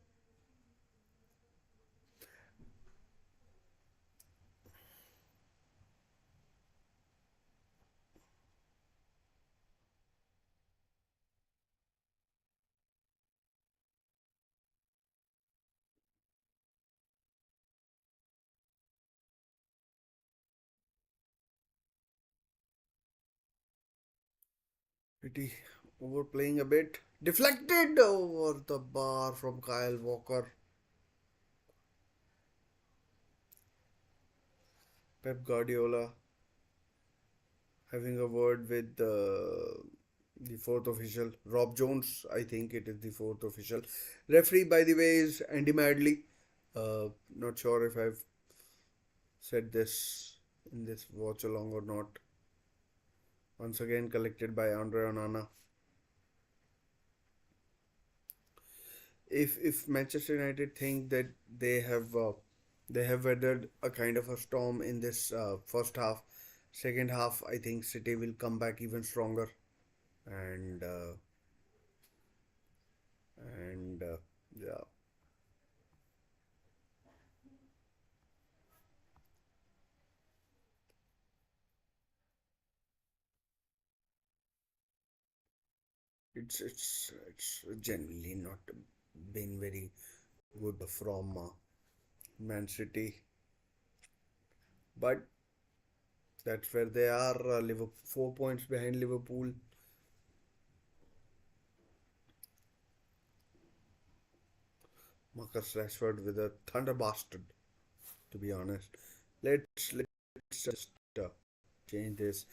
City overplaying a bit. Deflected over the bar from Kyle Walker. Pep Guardiola having a word with the fourth official, Rob Jones. I think it is the fourth official. Referee, by the way, is Andy Madley. Not sure if I've said this in this watch along or not. Once again, collected by Andre Onana. If Manchester United think that they have weathered a kind of a storm in this first half, second half I think City will come back even stronger, and and yeah, it's generally not been very good from Man City, but that's where they are. Liverpool 4 points behind Liverpool. Marcus Rashford with a thunder bastard. To be honest, let's just uh, change this.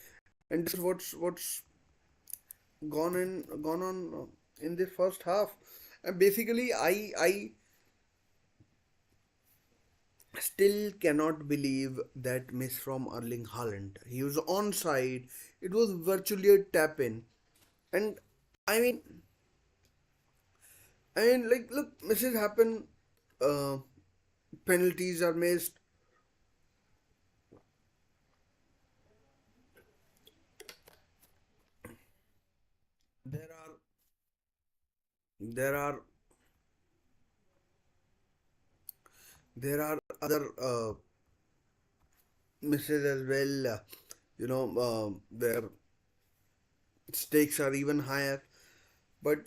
And this is what's gone on in this first half. And basically, I still cannot believe that miss from Erling Haaland. He was onside. It was virtually a tap in, and I mean, like, look, misses happen. Uh, Penalties are missed. There are there are other misses as well. Where stakes are even higher. But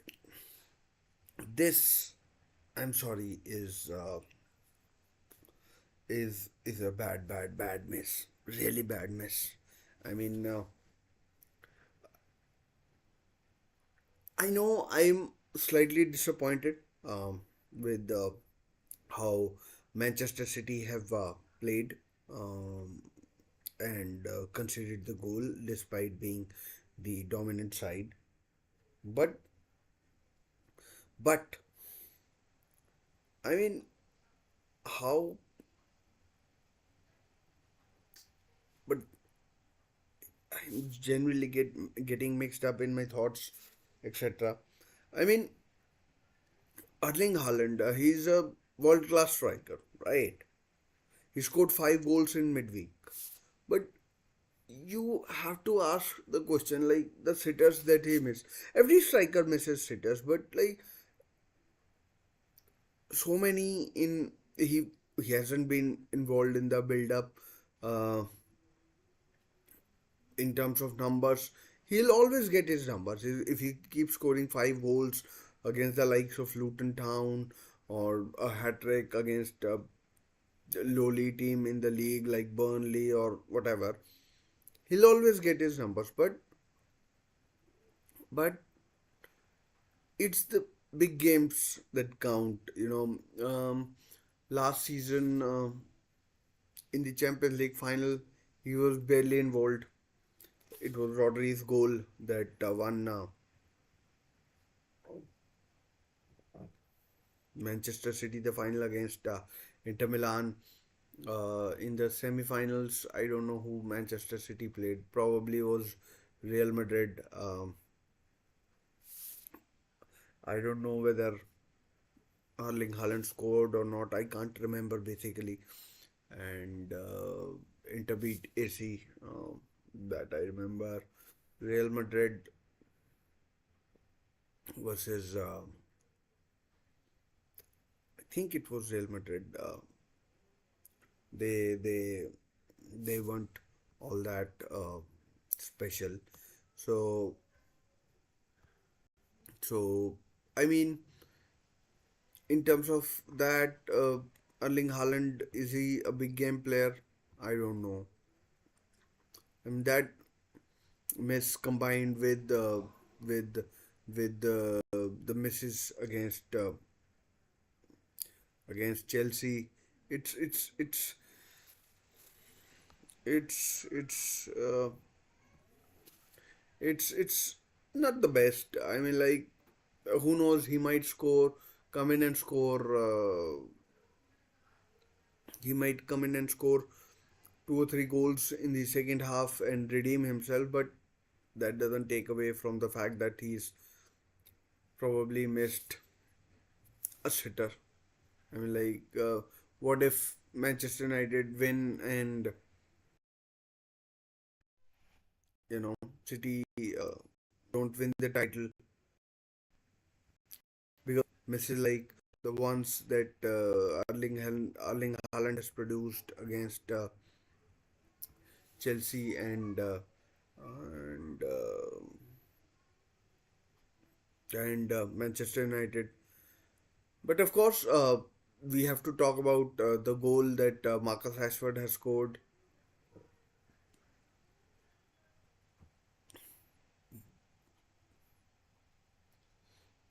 this, I'm sorry, is a bad miss. Really bad miss. I mean, I know I'm slightly disappointed with how Manchester City have played um, and conceded the goal despite being the dominant side. But but I mean, how? But I'm generally getting mixed up in my thoughts, etc. I mean, Erling Haaland, he's a world class striker, right? He scored 5 goals in midweek, but you have to ask the question like the sitters that he missed. Every striker misses sitters, but like so many in he hasn't been involved in the build up. Uh, in terms of numbers, he'll always get his numbers. If he keeps scoring 5 goals against the likes of Luton Town or a hat trick against a lowly team in the league like Burnley or whatever, he'll always get his numbers. But it's the big games that count. Last season in the Champions League final, he was barely involved. It was Rodri's goal that won Manchester City the final against Inter Milan. In the semi-finals, I don't know who Manchester City played. Probably was Real Madrid. I don't know whether Erling Haaland scored or not. I can't remember basically. And Inter beat AC. That I remember. Real Madrid versus I think it was Real Madrid. They they they weren't all that special. So so I mean, in terms of that, Erling Haaland, is he a big game player? I don't know. And that miss combined with with the misses against Chelsea. It's it's it's it's it's not the best. I mean, like, who knows? He might score, come in and score. He might come in and score two or three goals in the second half and redeem himself, but that doesn't take away from the fact that he's probably missed a sitter. I mean, like, what if Manchester United win and City don't win the title because misses like the ones that Erling Haaland has produced against Chelsea and Manchester United. But of course, we have to talk about the goal that Marcus Rashford has scored.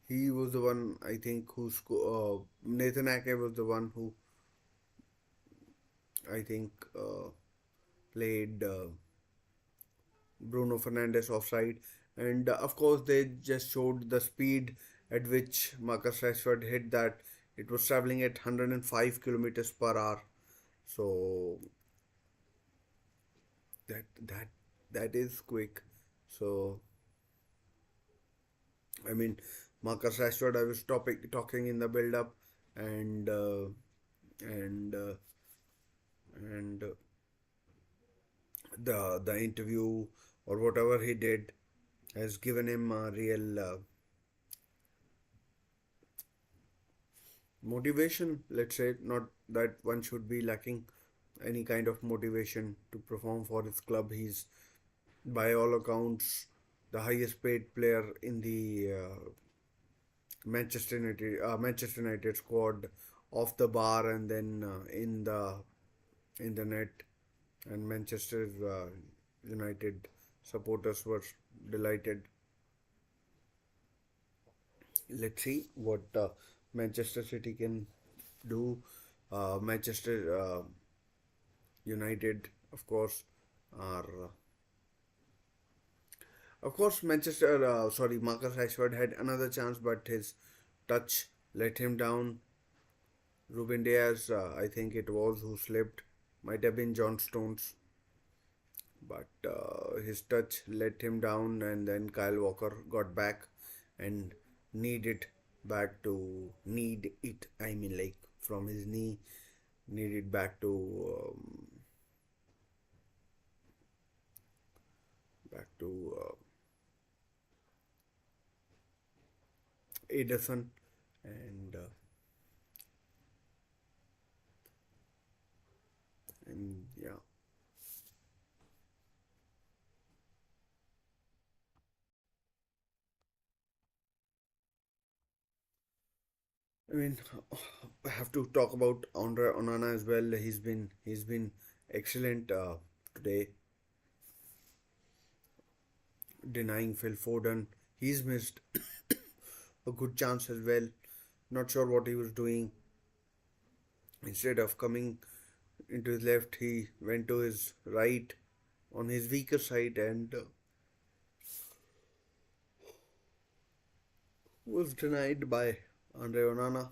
He was the one, I think, who Nathan Ake was the one who, I think, played Bruno Fernandes offside. And of course, they just showed the speed at which Marcus Rashford hit that. It was traveling at 105 kilometers per hour. So that that is quick. So I mean, Marcus Rashford, I was talking in the build up, and and uh, and the interview or whatever he did has given him a real motivation. Let's say, not that one should be lacking any kind of motivation to perform for his club. He's by all accounts the highest paid player in the Manchester United squad, off the bar and then in the net. And Manchester United supporters were delighted. Let's see what Manchester City can do. Manchester United, of course, are Marcus Rashford had another chance, but his touch let him down. Ruben Diaz, I think it was who slipped. Might have been John Stones, but his touch let him down, and then Kyle Walker got back and needed need it. I mean, like, from his knee, needed back to Ederson, and yeah. I mean, I have to talk about Andre Onana as well. He's been excellent today, denying Phil Foden. He's missed a good chance as well. Not sure what he was doing. Instead of coming into his left, he went to his right on his weaker side and was denied by Andre Onana.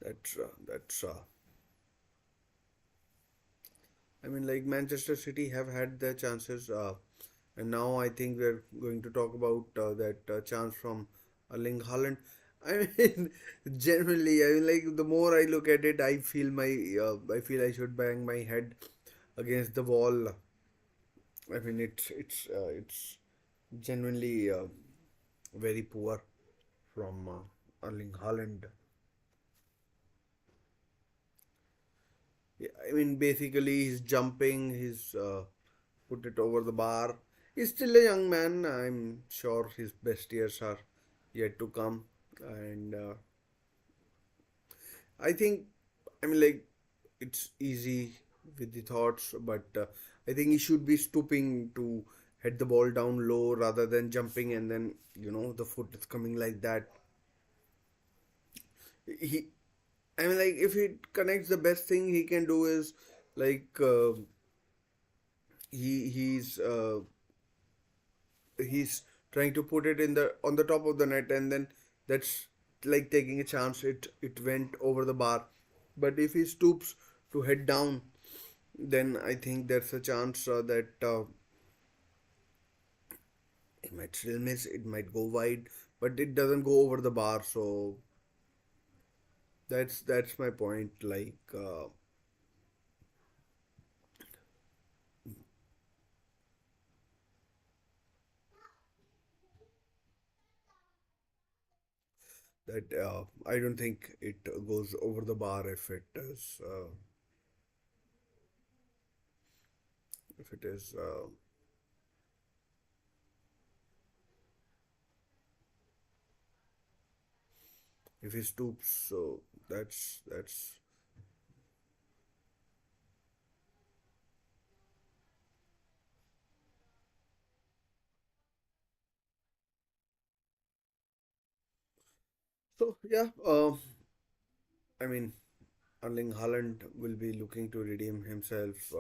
That's. I mean, like, Manchester City have had their chances, and now I think we're going to talk about that chance from Erling Haaland. I mean, generally, I mean, like, the more I look at it, I feel I should bang my head against the wall. I mean, it's genuinely very poor from Erling Haaland. Yeah, I mean, basically, he's jumping, he's put it over the bar. He's still a young man. I'm sure his best years are yet to come. And I think, I mean, like, it's easy with the thoughts, but I think he should be stooping to hit the ball down low rather than jumping and then the foot is coming like that. He, I mean, like if he connects, the best thing he can do is like he's trying to put it in the on the top of the net, and then that's like taking a chance. It went over the bar, but if he stoops to head down, then I think there's a chance that it might still miss. It might go wide, but it doesn't go over the bar. So that's my point. Like that I don't think it goes over the bar if it is if it is if he stoops. So that's so yeah. I mean, Erling Haaland will be looking to redeem himself.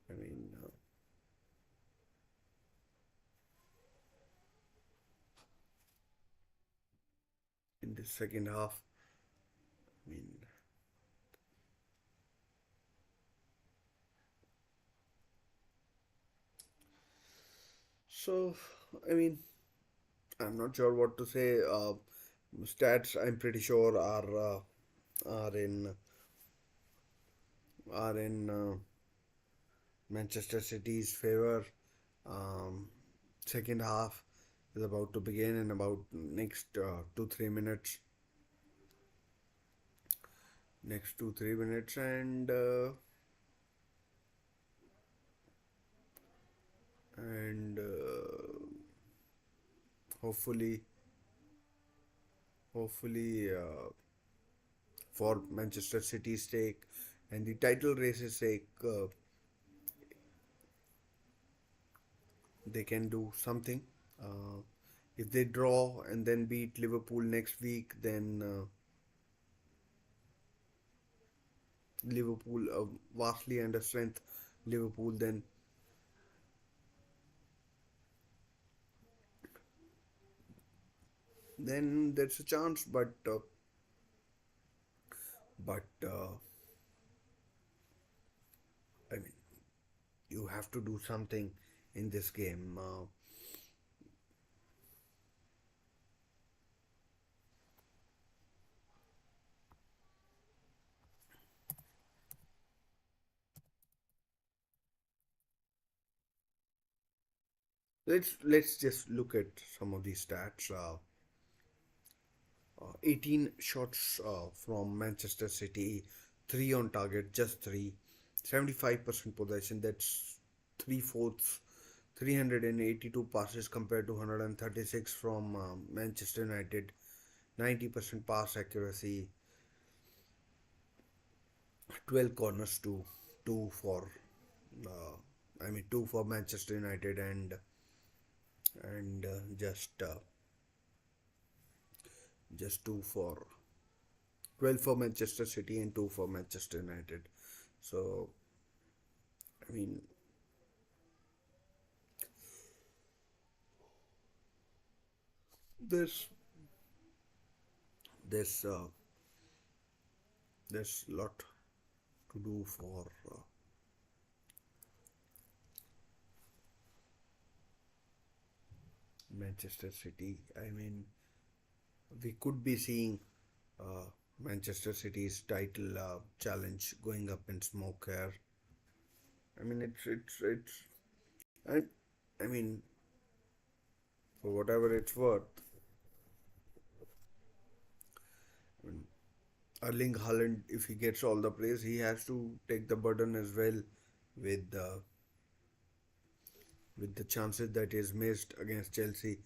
I mean, in the second half. I mean, so I mean, I'm not sure what to say. Stats, I'm pretty sure, are in Manchester City's favor. Um, Second half is about to begin in about next 2 3 minutes. Next 2 3 minutes, and hopefully, hopefully, for Manchester City's sake and the title race's sake, they can do something. Uh, if they draw and then beat Liverpool next week, then Liverpool, vastly under strength Liverpool, then there's a chance. But I mean, you have to do something in this game. Let's just look at some of these stats. 18 shots from Manchester City, three on target, just three. 75% possession, that's three fourths. 382 passes compared to 136 from Manchester United. 90% pass accuracy, 12 corners to two for two for Manchester United, and just two for 12 for Manchester City and two for Manchester United. So I mean, there's there's uh, there's a lot to do for Manchester City. I mean, we could be seeing uh, Manchester City's title challenge going up in smoke here. I mean, I, I mean, for whatever it's worth, I mean, Erling Haaland, if he gets all the praise, he has to take the burden as well with the chances that is missed against Chelsea.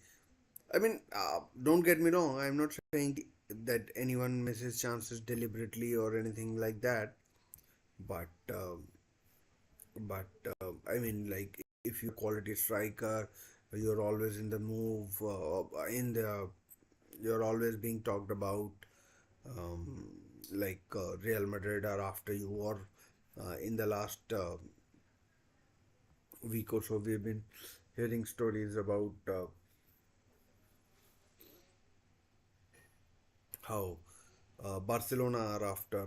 I mean, don't get me wrong. I'm not saying that anyone misses chances deliberately or anything like that. But But I mean, like, if you quality striker, you're always in the move, you're always being talked about. Um, like Real Madrid are after you, or in the last week or so, we've been hearing stories about how Barcelona are after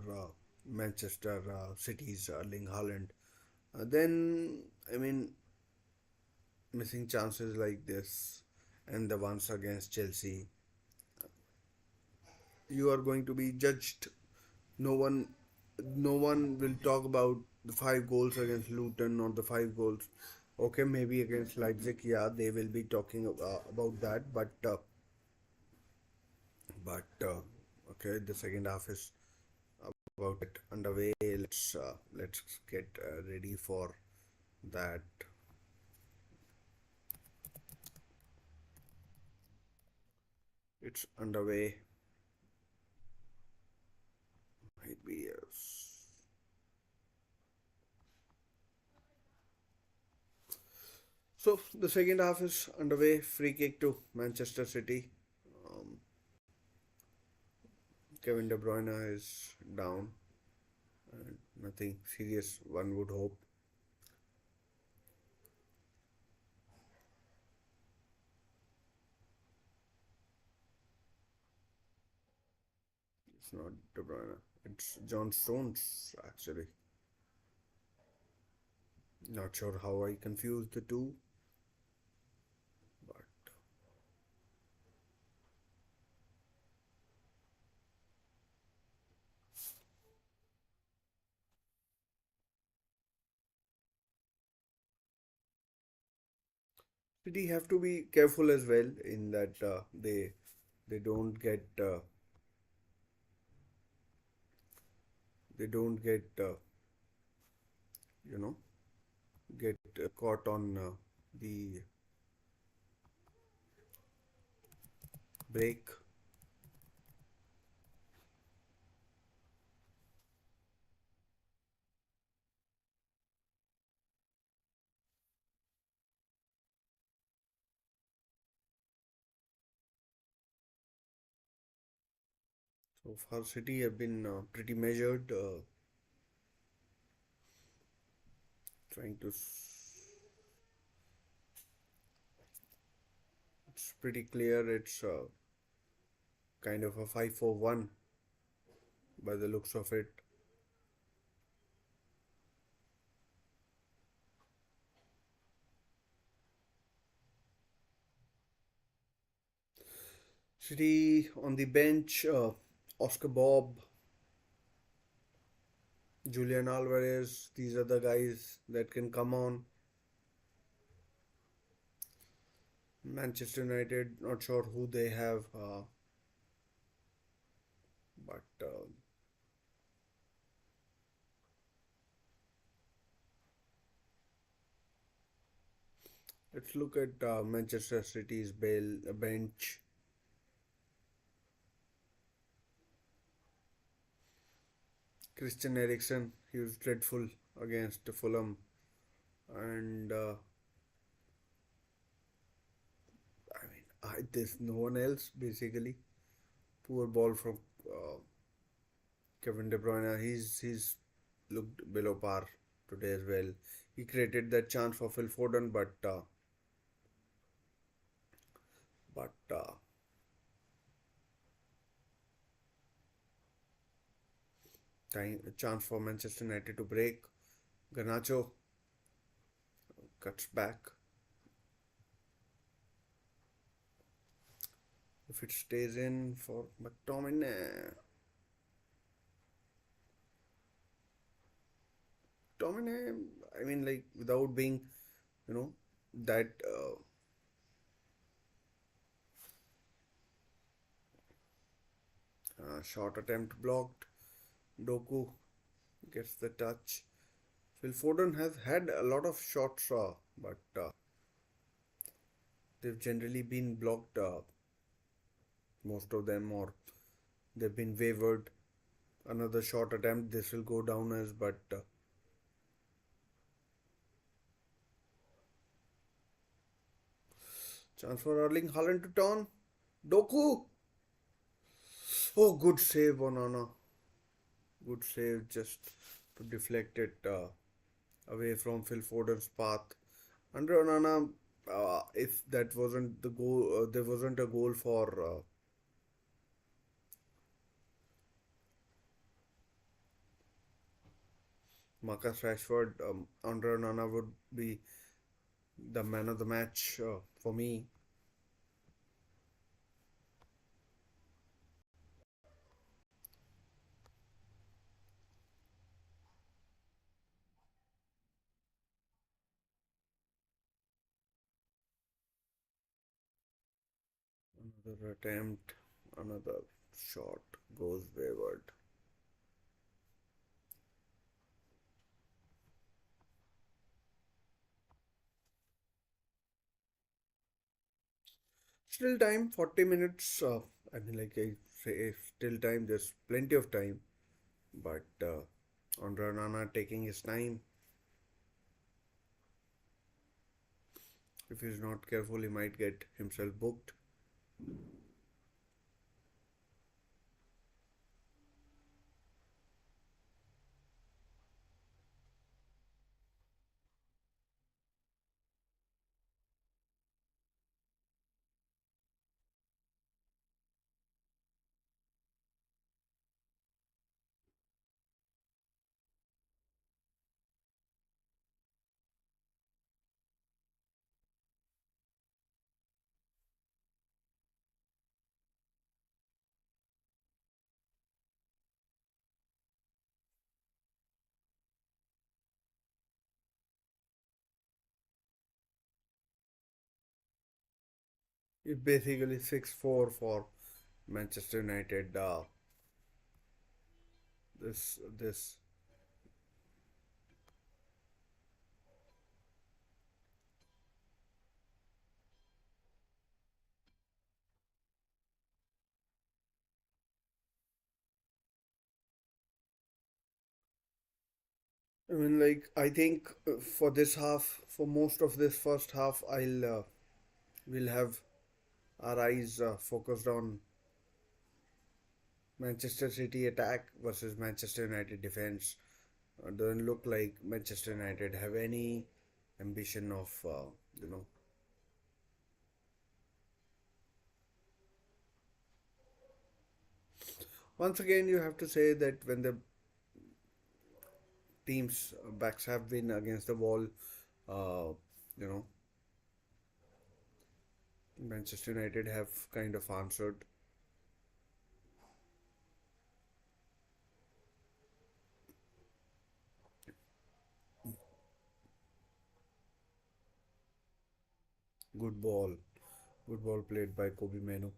Manchester City's Erling Haaland. Then, I mean, missing chances like this and the ones against Chelsea, you are going to be judged. No one, no one will talk about the 5 goals against Luton or the 5 goals. Okay, maybe against Leipzig, yeah, they will be talking about that, but okay, the second half is about it underway. Let's get ready for that. It's underway. Might be yes. So the second half is underway. Free kick to Manchester City. Um, Kevin De Bruyne is down. Nothing serious, one would hope. It's not De Bruyne. It's John Stones, actually. Not sure how I confused the two, but City have to be careful as well in that they don't get they don't get you know get caught on the break. So far, City have been pretty measured, trying to. It's pretty clear. It's kind of a 5-4-1 by the looks of it. City on the bench, Oscar Bob, Julian Alvarez. These are the guys that can come on. Manchester United, not sure who they have, but let's look at Manchester City's bench. Christian Eriksen, he was dreadful against Fulham, and I mean, there's no one else basically. Poor ball from uh, Kevin De Bruyne. He's looked below par today as well. He created that chance for Phil Foden, but time chance for Manchester United to break. Garnacho cuts back. If it stays in for McTominay, McTominay, I mean, like without being, you know, that short attempt blocked. Doku gets the touch. Phil Foden has had a lot of shots, but they've generally been blocked, most of them, or they've been wavered. Another short attempt, this will go down as, but Chance for Erling Haaland to turn. Doku. Oh, good save, Onana. Good save, just to deflect it away from Phil Foden's path. Under Onana, if that wasn't the goal, there wasn't a goal for Marcus Rashford. Andre Onana would be the man of the match for me. Another attempt, another shot goes wayward. Still time, 40 minutes. I mean, like I say, still time, there's plenty of time. But Andre Onana taking his time. If he's not careful, he might get himself booked. It's basically 6-4 for Manchester United. This I mean, like I think for this half, for most of this first half, I'll we'll have our eyes focused on Manchester City attack versus Manchester United defense. Doesn't look like Manchester United have any ambition of you know. Once again, you have to say that when the teams' backs have been against the wall, uh, you know, Manchester United have kind of answered. Good ball, good ball played by Kobe Menu.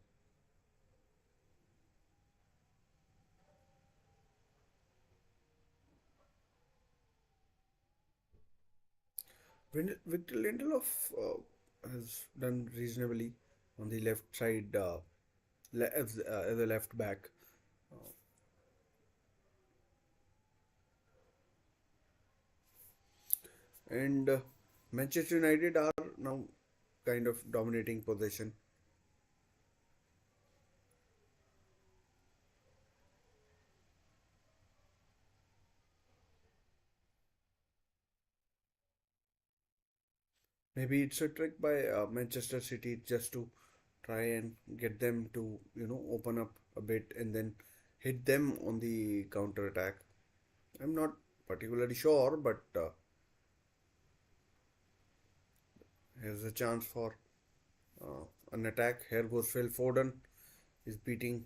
Victor Lindelof has done reasonably on the left side, as a left back. And Manchester United are now kind of dominating possession. Maybe it's a trick by Manchester City just to try and get them to open up a bit and then hit them on the counter attack. I'm not particularly sure, but here's a chance for an attack. Here goes Phil Foden. He's beating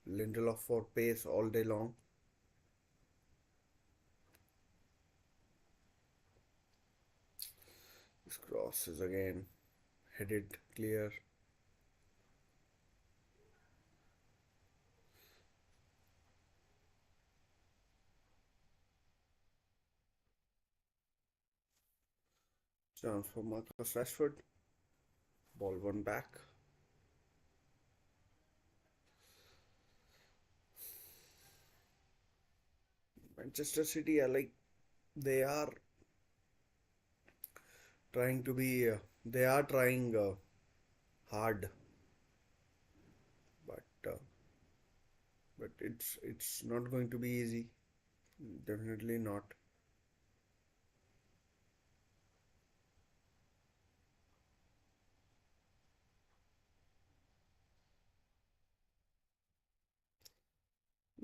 Lindelof for pace all day long. This cross is again headed clear. Chance for Marcus Rashford. Ball one back. Manchester City are like they are trying to be. They are trying. hard, but it's not going to be easy. Definitely not.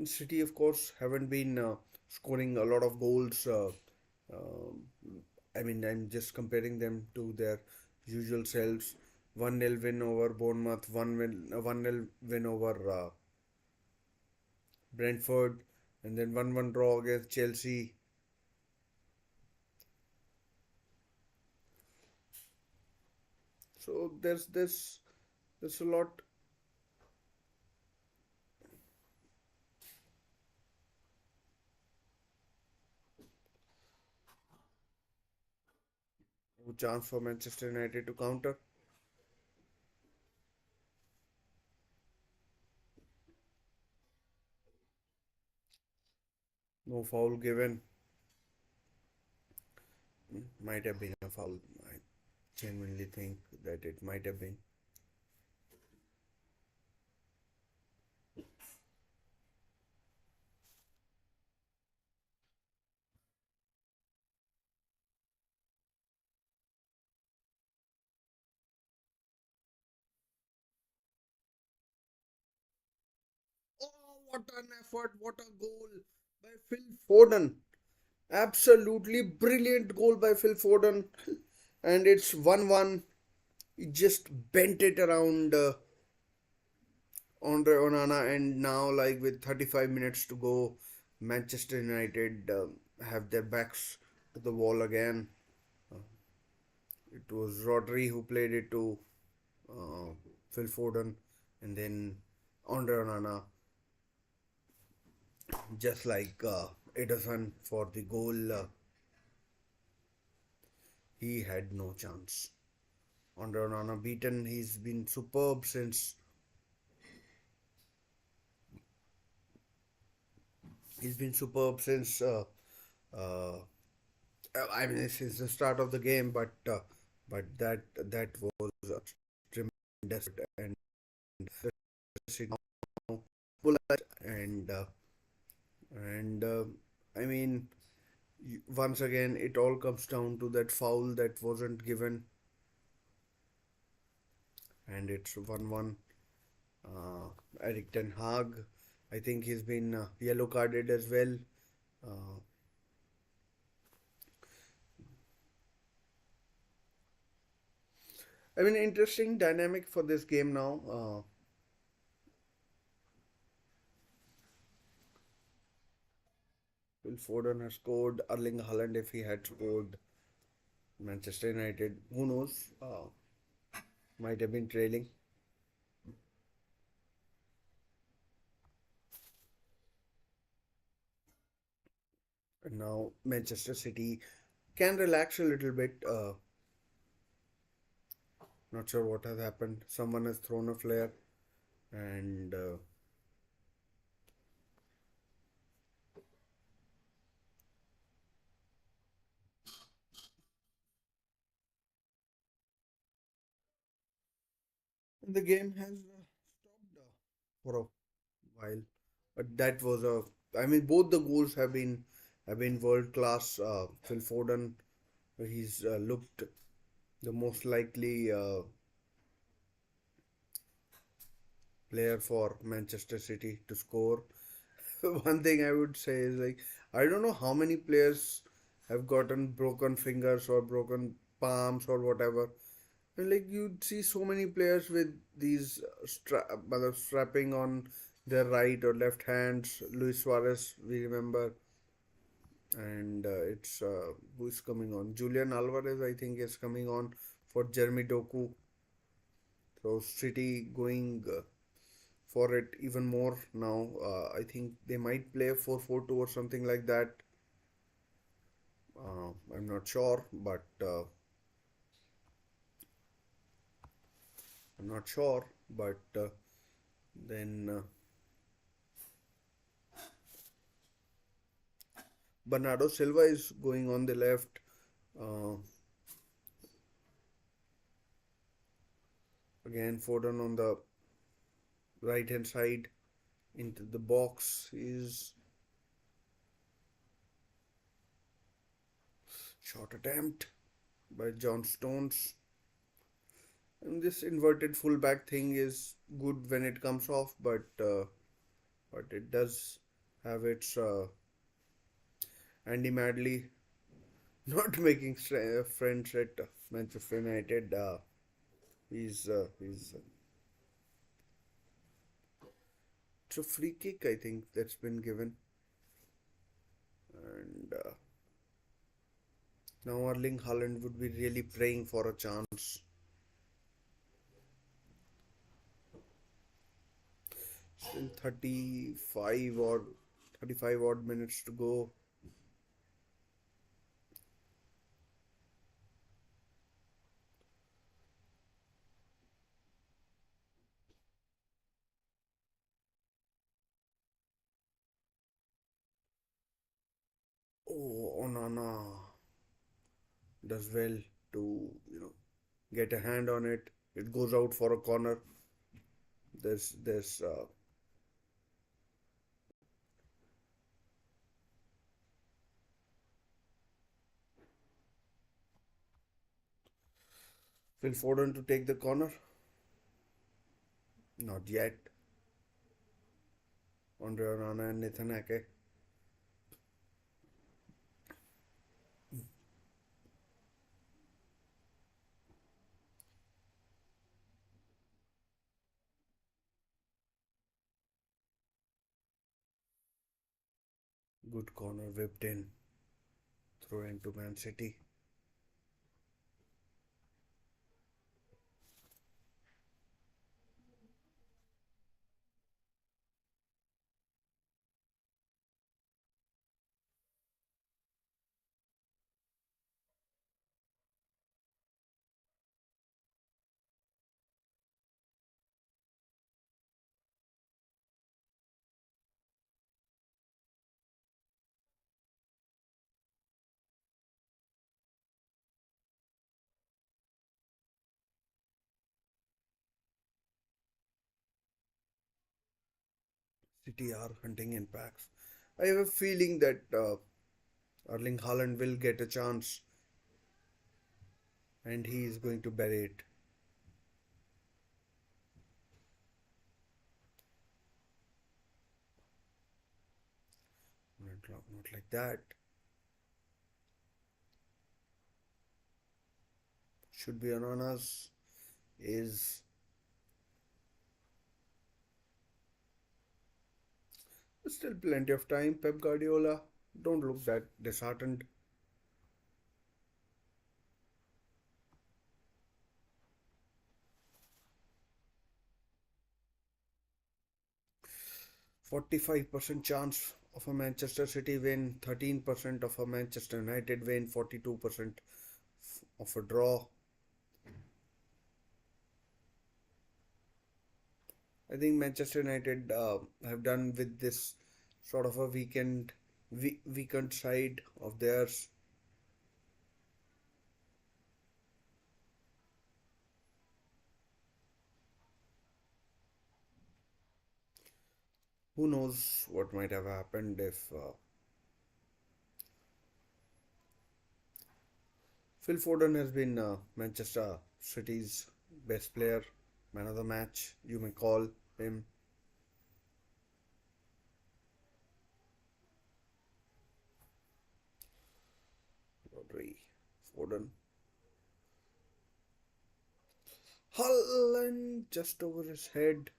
City, of course, haven't been scoring a lot of goals. Um, I mean, I'm just comparing them to their usual selves. 1-0 win over Bournemouth, 1-0 win over Brentford, and then 1-1 draw against Chelsea. So there's a lot of chance for Manchester United to counter. No foul given. Might have been a foul. I genuinely think that it might have been. Oh, what an effort! What a goal by Phil Foden! Absolutely brilliant goal by Phil Foden, and it's 1-1. He just bent it around Andre Onana, and now, like with 35 minutes to go, Manchester United have their backs to the wall again. Uh, it was Rodri who played it to uh, Phil Foden, and then Andre Onana, just like Ederson for the goal, he had no chance. Andre Onana beaten. He's been superb since he's been superb since uh, I mean since the start of the game, but that was a tremendous and and and I mean once again it all comes down to that foul that wasn't given, and it's 1-1. Erik Ten Hag, I think he's been yellow carded as well. Uh, I mean, interesting dynamic for this game now. Will Foden has scored? Erling Haaland, if he had scored, Manchester United, who knows? Might have been trailing. And now Manchester City can relax a little bit. Not sure what has happened. Someone has thrown a flare, and the game has stopped for a while. But that was a. I mean, both the goals have been world class. Phil Foden, he's looked the most likely player for Manchester City to score. One thing I would say is like I don't know how many players have gotten broken fingers or broken palms or whatever. And like you see so many players with these strapping on their right or left hands. Luis Suarez, we remember, and it's who is coming on? Julian Alvarez, I think, is coming on for Jeremy Doku. So City going for it even more now. I think they might play 4-4-2 or something like that. I'm not sure, but I'm not sure. But then Bernardo Silva is going on the left. Uh, Again, Foden on the right hand side into the box is shot attempt by John Stones. And this inverted fullback thing is good when it comes off, but it does have its Andy Madley not making friends at Manchester United. He's it's a free kick, I think, that's been given, and now Erling Haaland would be really praying for a chance. Still 35 odd minutes to go. Oh, Onana does well to get a hand on it. It goes out for a corner. There's Phil Foden to take the corner. Not yet. Andre Onana and Nathan Ake. Good corner whipped in. Throw into Man City. City are hunting in packs. I have a feeling that Erling Haaland will get a chance and he is going to bury it. Not like that. Should be Ananas. Is still plenty of time. Pep Guardiola, don't look that disheartened. 45% chance of a Manchester City win, 13% of a Manchester United win, 42% of a draw. I think Manchester United have done with this sort of a weekend side of theirs. Who knows what might have happened if Phil Foden has been Manchester City's best player, man of the match, you may call him. Rodri, Foden. Holland just over his head.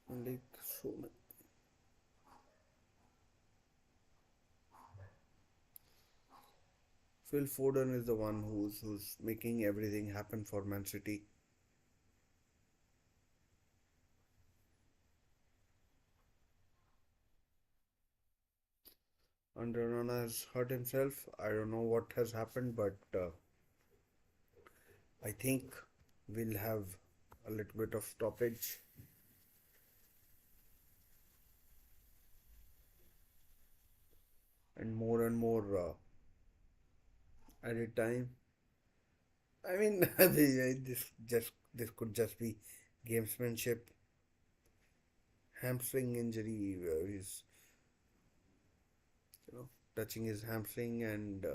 Like so many. Phil Foden is the one who's making everything happen for Man City. André has hurt himself. I don't know what has happened, but I think we'll have a little bit of stoppage. And more added time. I mean, this could just be gamesmanship, hamstring injury. He's you know touching his hamstring, and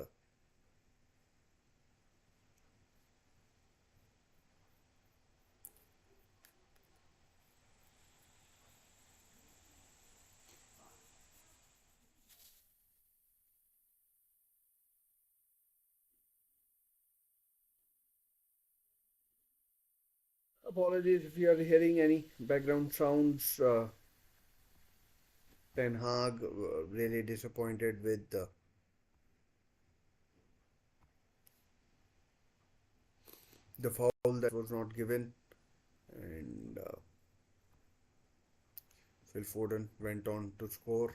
apologies if you are hearing any background sounds. Ten Hag really disappointed with the foul that was not given, and Phil Foden went on to score.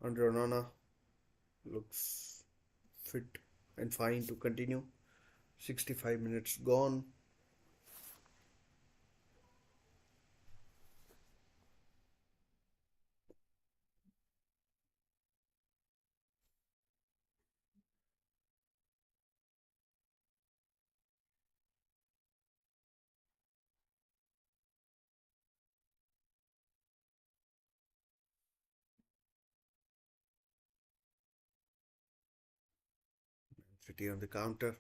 Andre Onana looks fit and fine to continue. 65 minutes gone. City on the counter.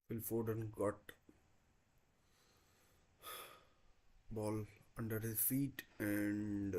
Phil Foden got ball under his feet, and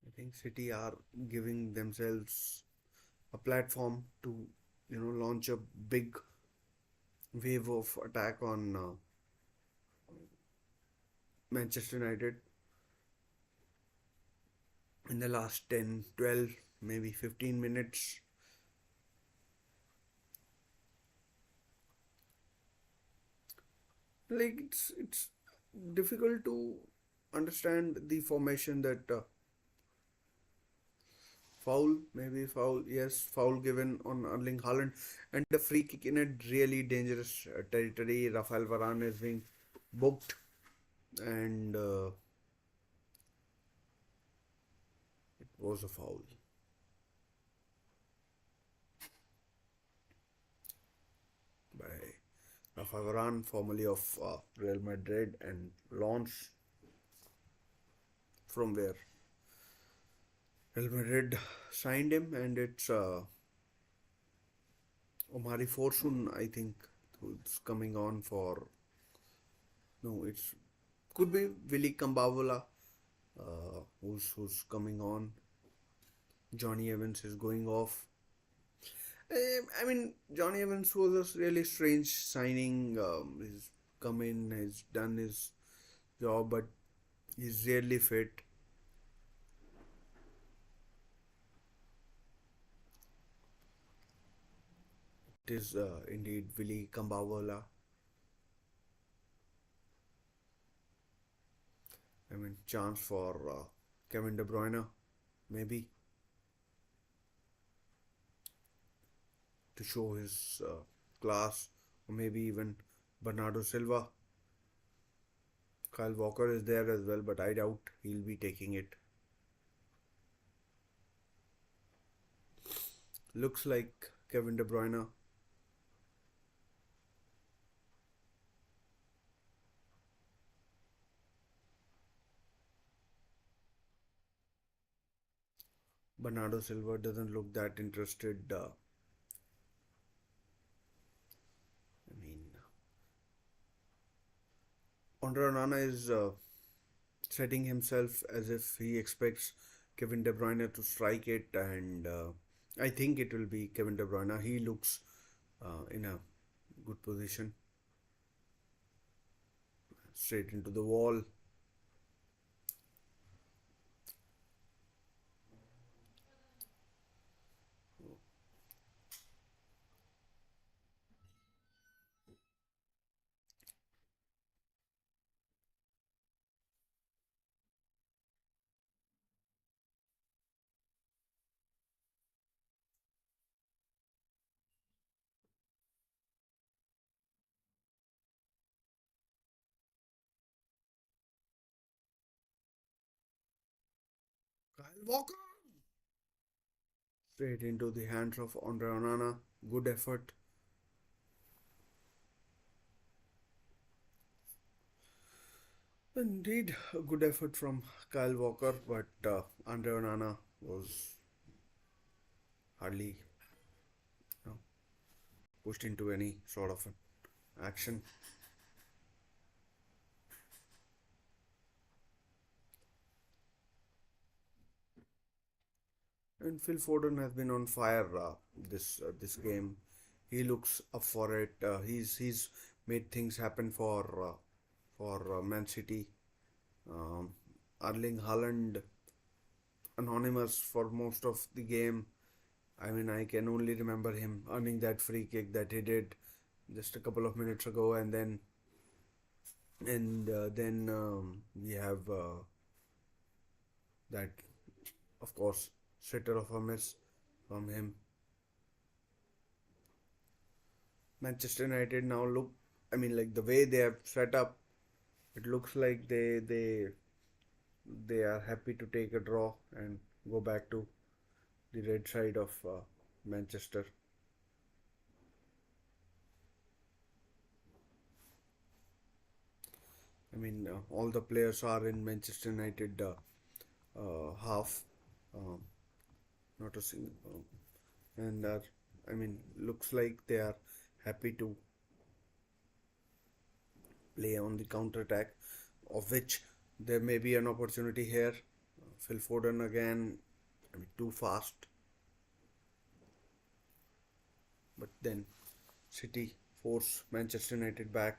I think City are giving themselves a platform to launch a big wave of attack on Manchester United in the last 10, 12, maybe 15 minutes. Like it's difficult to understand the formation that foul, maybe foul, yes, foul given on Erling Haaland, and a free kick in a really dangerous territory. Rafael Varane is being booked, and it was a foul by Rafael Varane, formerly of Real Madrid and Lens, from where Real Madrid signed him, and it's Omari Fortune, I think, who's coming on for. No, it's could be Willy Kambavola, who's coming on. Johnny Evans is going off. I mean, Johnny Evans was a really strange signing. He's come in, he's done his job, but he's rarely fit. It is indeed Willy Kambavola. I mean, chance for Kevin De Bruyne, maybe, to show his class, or maybe even Bernardo Silva. Kyle Walker is there as well, but I doubt he'll be taking it. Looks like Kevin De Bruyne. Bernardo Silva doesn't look that interested. I mean, Andre Onana is setting himself as if he expects Kevin De Bruyne to strike it, and I think it will be Kevin De Bruyne. He looks in a good position, straight into the wall. Kyle Walker straight into the hands of Andre Onana. Good effort. Indeed, a good effort from Kyle Walker, but Andre Onana was hardly know, pushed into any sort of an action. And Phil Foden has been on fire this game. He looks up for it. He's made things happen for Man City. Um, Erling Haaland anonymous for most of the game. I mean, I can only remember him earning that free kick that he did just a couple of minutes ago, and then we have that, of course, sitter of a miss from him. Manchester United now look. I mean, like the way they have set up, it looks like they are happy to take a draw and go back to the red side of Manchester. I mean, all the players are in Manchester United half, um, not a single, and I mean, looks like they are happy to play on the counter attack, of which there may be an opportunity here. Phil Foden again, I mean, too fast, but then City force Manchester United back.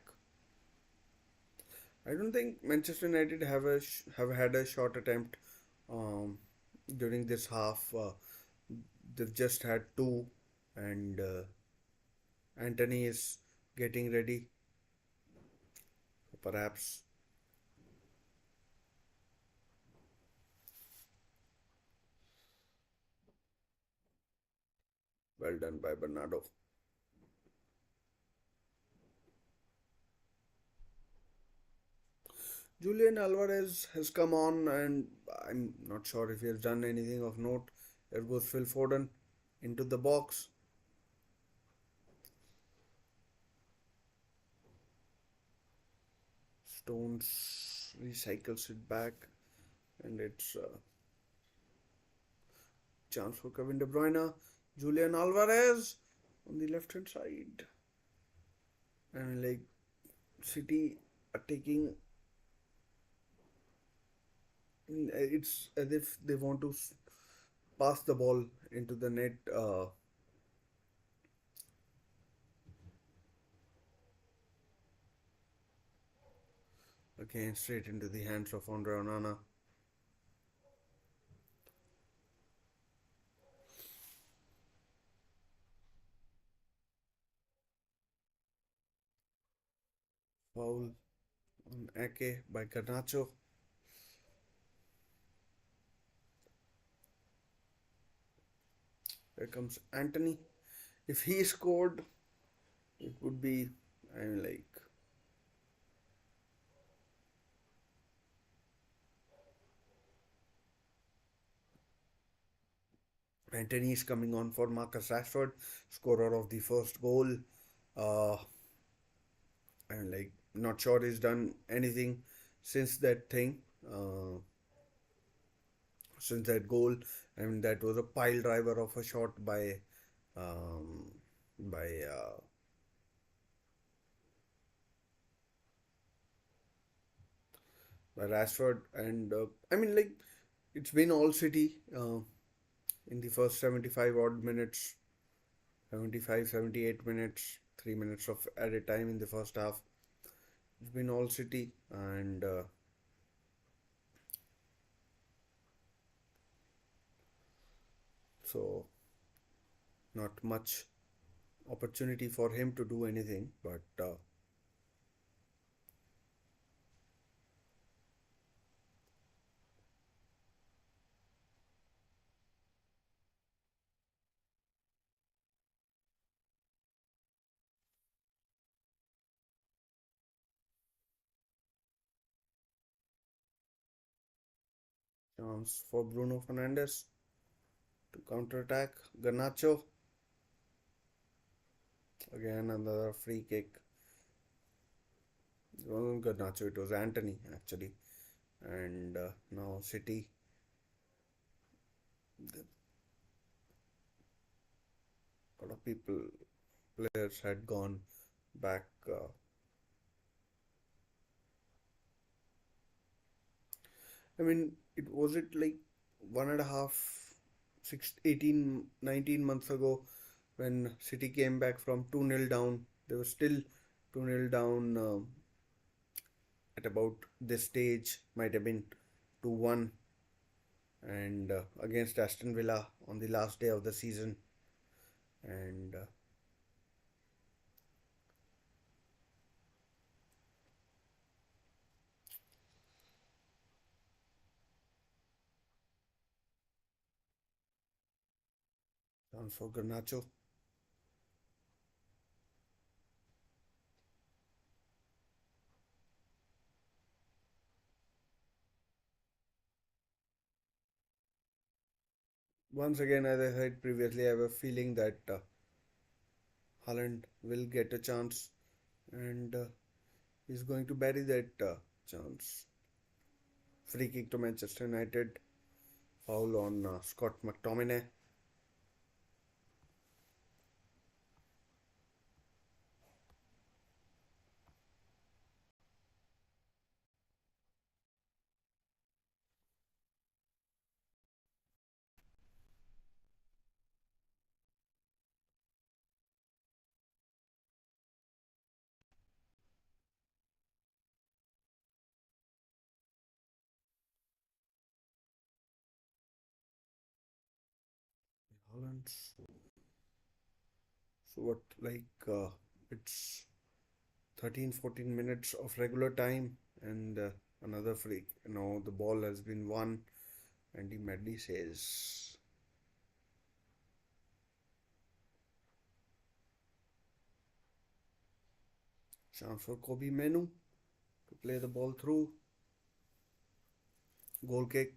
I don't think Manchester United have had a short attempt um, during this half. They've just had two, and Anthony is getting ready. Perhaps well done by Bernardo. Julian Alvarez has come on, and I'm not sure if he has done anything of note. There goes Phil Foden into the box. Stones recycles it back, and it's a chance for Kevin De Bruyne. Julian Alvarez on the left hand side, and like City are taking. It's as if they want to pass the ball into the net. Again, straight into the hands of Andre Onana. Foul on Ake by Garnacho. Here comes Anthony. If he scored, it would be, I mean, like Anthony is coming on for Marcus Rashford, scorer of the first goal. Uh, and like not sure he's done anything since that thing, uh, since that goal. I mean that was a pile driver of a shot um, by Rashford, and I mean like it's been all City in the first 75 odd minutes, 75, 78 minutes, 3 minutes of added time in the first half. It's been all City, and so not much opportunity for him to do anything. But chance for Bruno Fernandes to counter attack. Garnacho again, another free kick. It wasn't Garnacho, it was Anthony actually. And now City, a lot of people, players had gone back. I mean, it was it like one and a half, 18, 19 months ago when City came back from 2-0 down. They were still 2-0 down at about this stage, might have been 2-1, and against Aston Villa on the last day of the season. And chance for Garnacho. Once again, as I said previously, I have a feeling that Haaland will get a chance, and he's going to bury that chance. Free kick to Manchester United. Foul on Scott McTominay. Haaland. So what, like, it's 13, 14 minutes of regular time, and another free. The ball has been won, and the Medley says chance for Kobe Menu to play the ball through. Goal kick.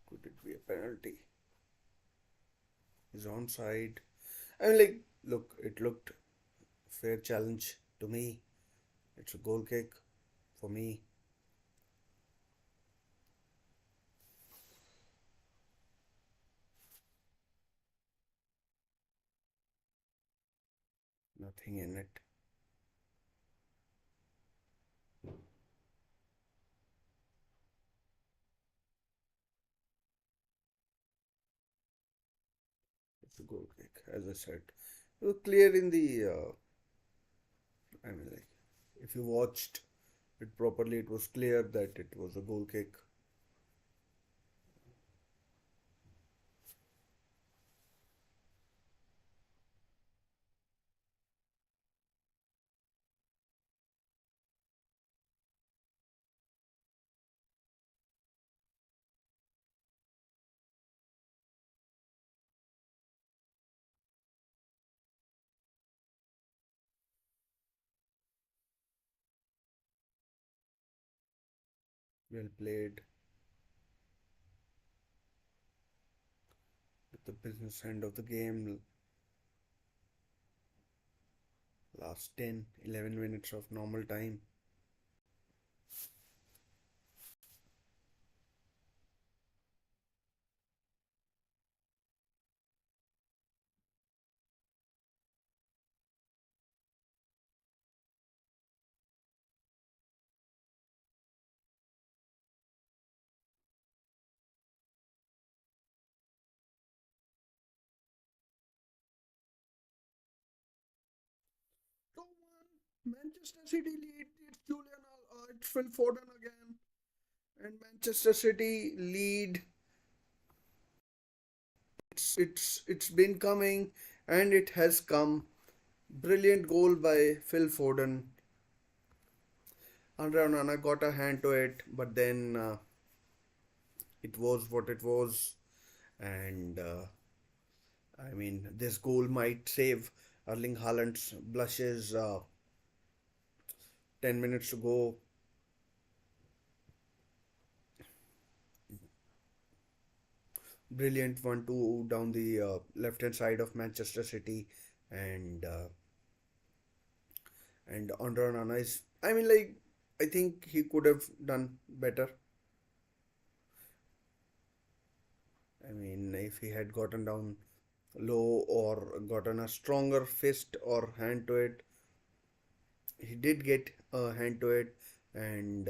Could it be a penalty? Is onside. I mean, like, look, it looked fair challenge to me. It's a goal kick for me. Nothing in it. It's a goal kick, as I said. It was clear in the. I mean, like, if you watched it properly, it was clear that it was a goal kick. Well played with the business end of the game. Last 10, 11 minutes of normal time. So Manchester City lead. It's Julian. It's Phil Foden again, and Manchester City lead. It's been coming, and it has come. Brilliant goal by Phil Foden. Andre Onana got a hand to it, but then it was what it was, and I mean this goal might save Erling Haaland's blushes. 10 minutes to go. Brilliant 1-2 down the left hand side of Manchester City, and Andre Onana is. I mean, like, I think he could have done better. I mean, if he had gotten down low or gotten a stronger fist or hand to it, he did get a hand to it, and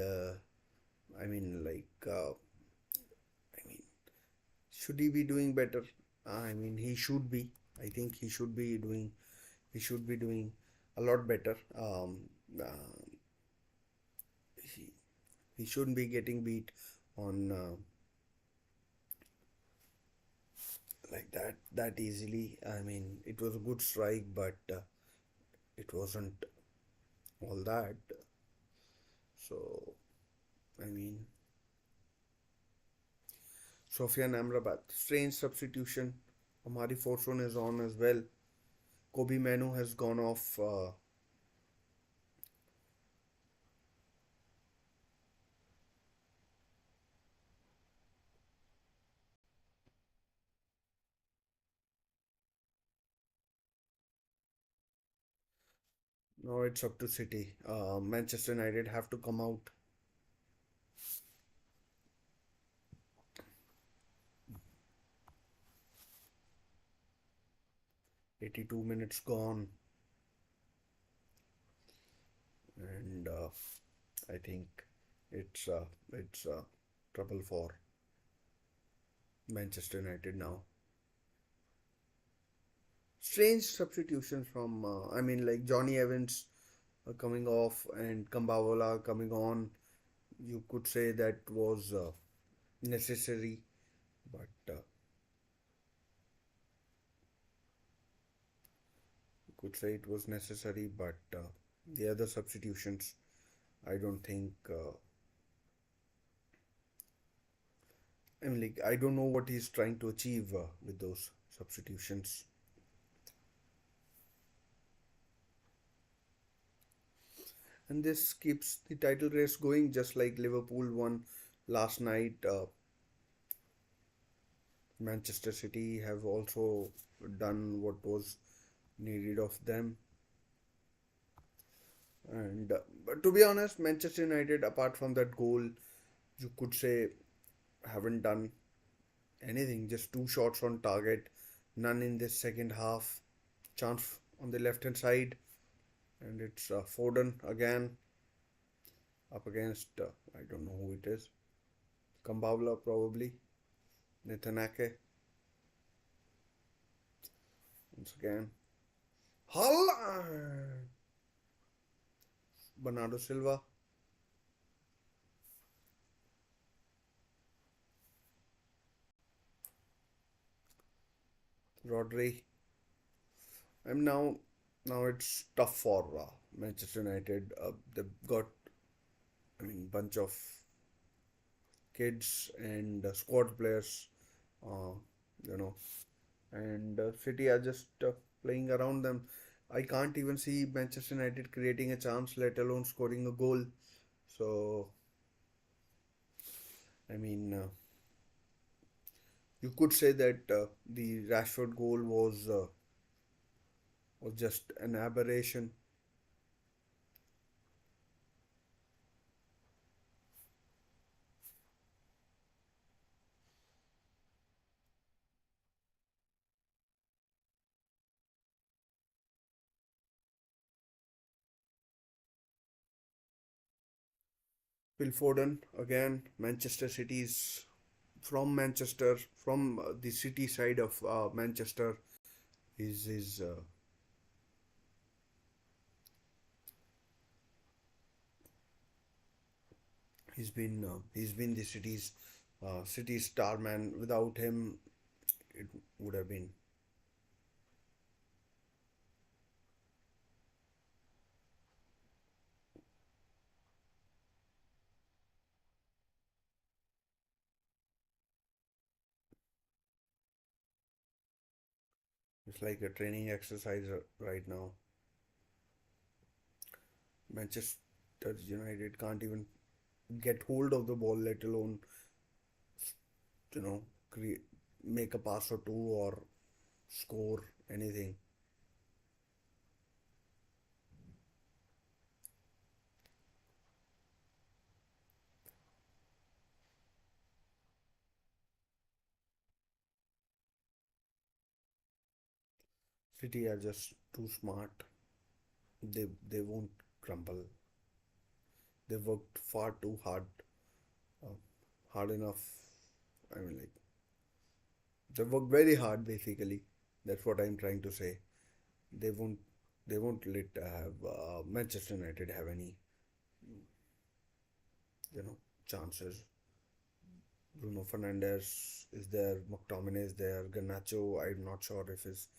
I mean, like, I mean, should he be doing better? I mean, he should be. I think he should be doing. He should be doing a lot better. He, he shouldn't be getting beat on like that easily. I mean, it was a good strike, but it wasn't all that. So, I mean, Sofian Amrabat, strange substitution. Amari Forson is on as well. Kobe Manu has gone off. Now it's up to City. Manchester United have to come out. 82 minutes gone, and I think it's trouble for Manchester United now. Strange substitutions from I mean, like Johnny Evans coming off and Kambavola coming on. You could say that was necessary, but you could say it was necessary, but the other substitutions, I don't think. I mean, like, I don't know what he's trying to achieve with those substitutions. And this keeps the title race going, just like Liverpool won last night. Manchester City have also done what was needed of them. And but to be honest, Manchester United, apart from that goal, you could say haven't done anything. Just two shots on target, none in this second half. Chance on the left hand side, and it's Foden again up against I don't know who it is. Kambavla probably. Nathan Ake once again. Holland! Bernardo Silva. Rodri. I'm now it's tough for Manchester United. They've got I mean bunch of kids and squad players, uh, you know, and City are just playing around them. I can't even see Manchester United creating a chance, let alone scoring a goal. So I mean, you could say that the Rashford goal was just an aberration. Phil Foden again, Manchester City's from Manchester, from the city side of Manchester. Is he's been the city star man. Without him, it would have been. It's like a training exercise right now. Manchester United can't even get hold of the ball, let alone you know create, make a pass or two or score anything. City are just too smart. They won't crumble. They worked far too hard, uh, hard enough. I mean, like they worked very hard. Basically, that's what I'm trying to say. They won't. They won't let have Manchester United have any, chances. Bruno Fernandes is there. McTominay is there. Garnacho, I'm not sure if he's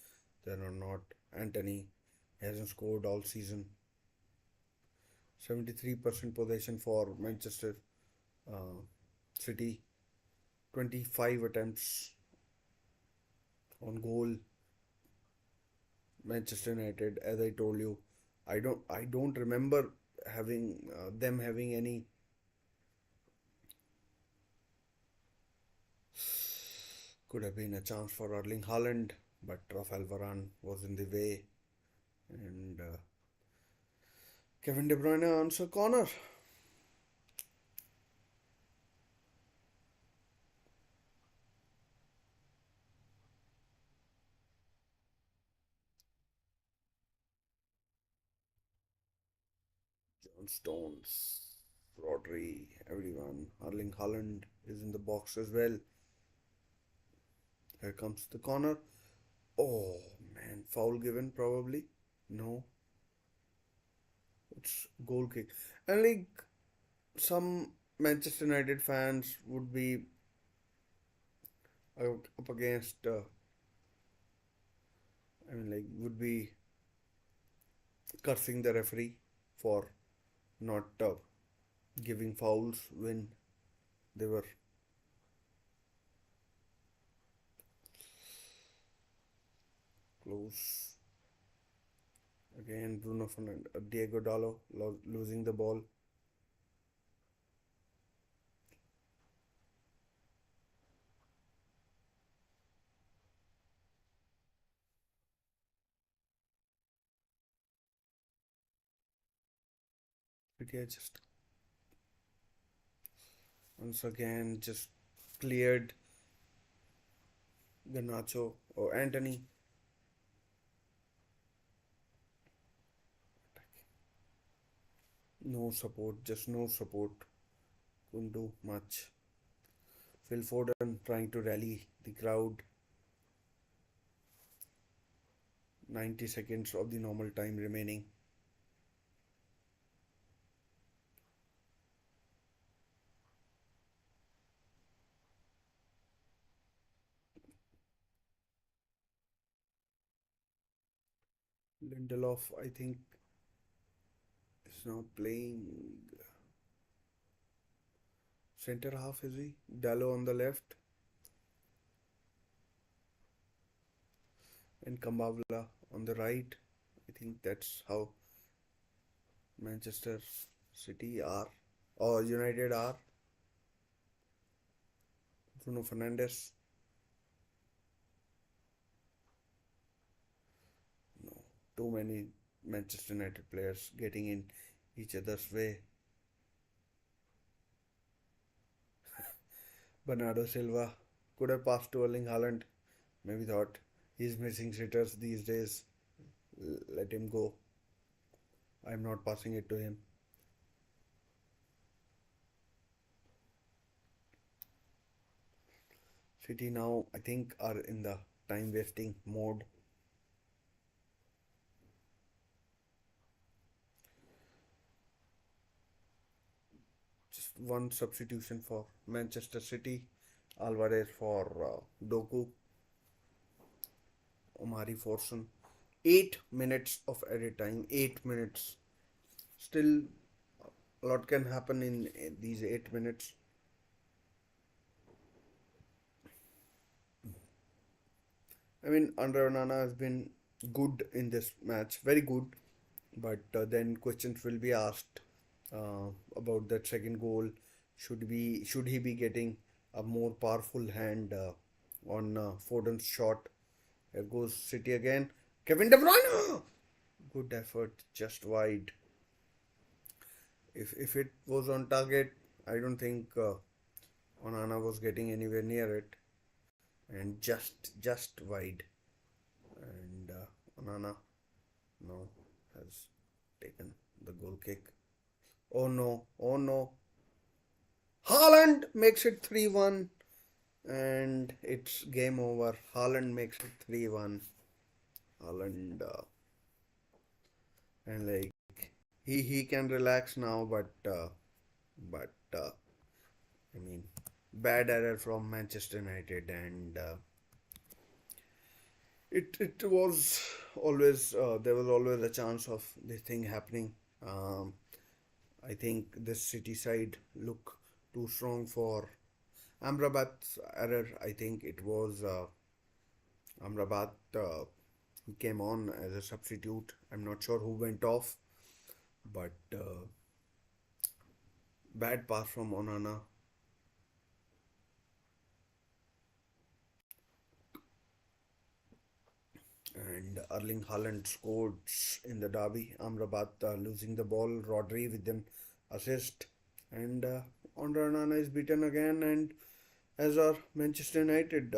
there or not. Anthony hasn't scored all season. 73% possession for Manchester uh, City. 25 attempts on goal. Manchester United, as I told you, I don't remember having them having any. Could have been a chance for Erling Haaland, but Rafael Varane was in the way, and Kevin De Bruyne answer corner. John Stones, Rodri, everyone. Erling Haaland is in the box as well. Here comes the corner. Oh man, foul given probably. No, it's goal kick. And like some Manchester United fans would be up against. I mean, like would be cursing the referee for not giving fouls when they were close. Again, Bruno Fernandes, Diego Dallo losing the ball. But yeah, just once again, just cleared Garnacho or Anthony. No support, just no support. Couldn't do much. Phil Foden trying to rally the crowd. 90 seconds of the normal time remaining. Lindelof, I think, is now playing center half, is he? Dallo on the left and Kambavla on the right. I think that's how Manchester City are or United are. Bruno Fernandes. No, too many Manchester United players getting in each other's way. Bernardo Silva could have passed to Erling Haaland. Maybe thought he's missing sitters these days. Let him go. I'm not passing it to him. City now, I think, are in the time wasting mode. Just one substitution for Manchester City. Alvarez for Doku. Omari Forson. 8 minutes of added time. 8 minutes. Still, a lot can happen in these 8 minutes. I mean, Andre Onana has been good in this match, very good. But then questions will be asked about that second goal. Should he be getting a more powerful hand on Foden's shot? Here goes City again. Kevin De Bruyne. Good effort, just wide. If it was on target, I don't think Onana was getting anywhere near it, and just wide. And Onana now has taken the goal kick. Oh no! Oh no! Haaland makes it 3-1, and it's game over. Haaland makes it 3-1. Haaland and like he can relax now, but I mean, bad error from Manchester United, and it was always there was always a chance of this thing happening. Um, I think this City side look too strong for Amrabat's error. I think it was Amrabat. He came on as a substitute. I'm not sure who went off, but bad pass from Onana. And Erling Haaland scored in the derby. Amrabat losing the ball. Rodri with an assist. And Andre Onana is beaten again. And as are Manchester United.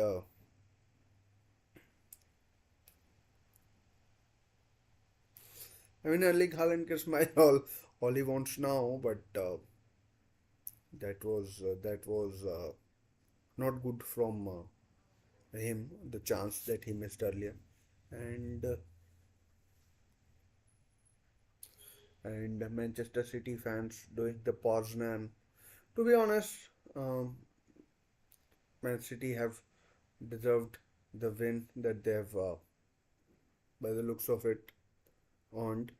I mean, Erling Haaland can smile all he wants now, but that was not good from him. The chance that he missed earlier, and and Manchester City fans doing the Poznan. To be honest, um, Man City have deserved the win that they have, by the looks of it, earned.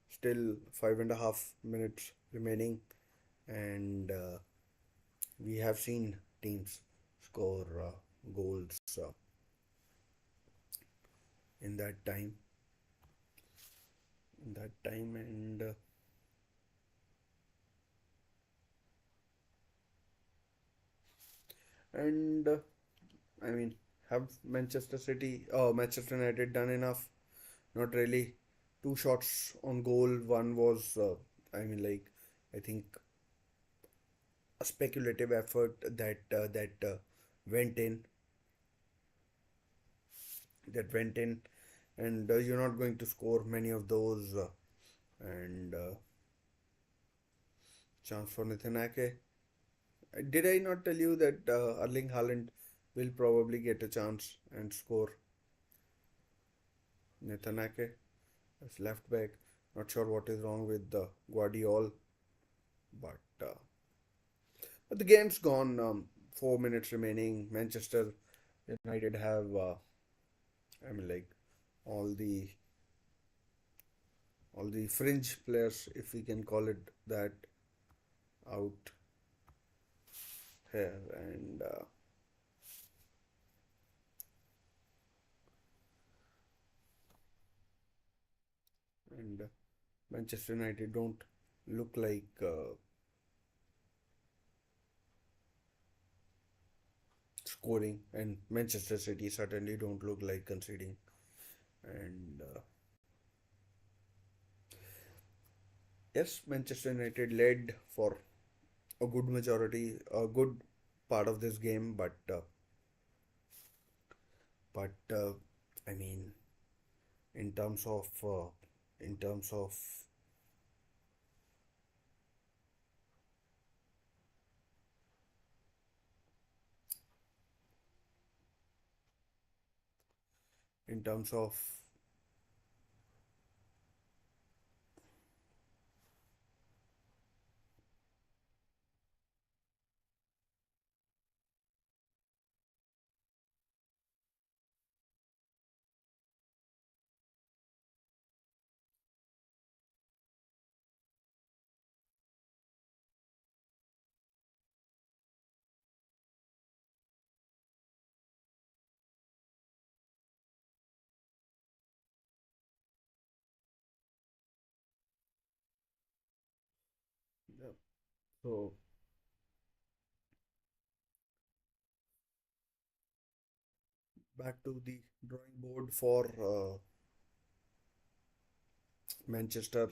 Still 5.5 minutes remaining, and we have seen teams score goals in that time. In that time, and I mean, have Manchester United done enough? Not really. Two shots on goal. One was, I mean, like, I think a speculative effort that went in, and you're not going to score many of those. And chance for Nathan Ake. Did I not tell you that Erling Haaland will probably get a chance and score? Nathan Ake as left back. Not sure what is wrong with the Guardiola, but the game's gone. 4 minutes remaining. Manchester United have, I mean, like all the all the fringe players, if we can call it that, out here, and Manchester United don't look like scoring, and Manchester City certainly don't look like conceding. And yes, Manchester United led for a good majority, a good part of this game, but I mean, in terms of in terms of in terms of yeah. So back to the drawing board for Manchester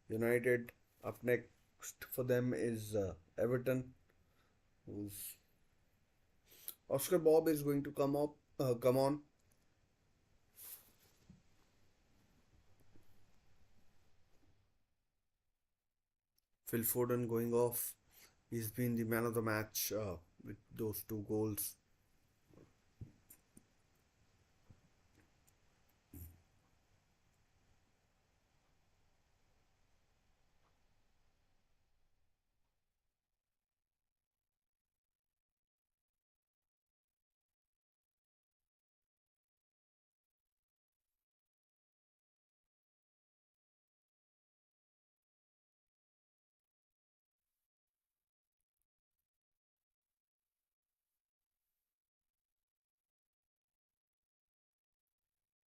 United. Up next for them is Everton, whose Oscar Bob is going to come on. Phil Foden going off. He's been the man of the match with those two goals.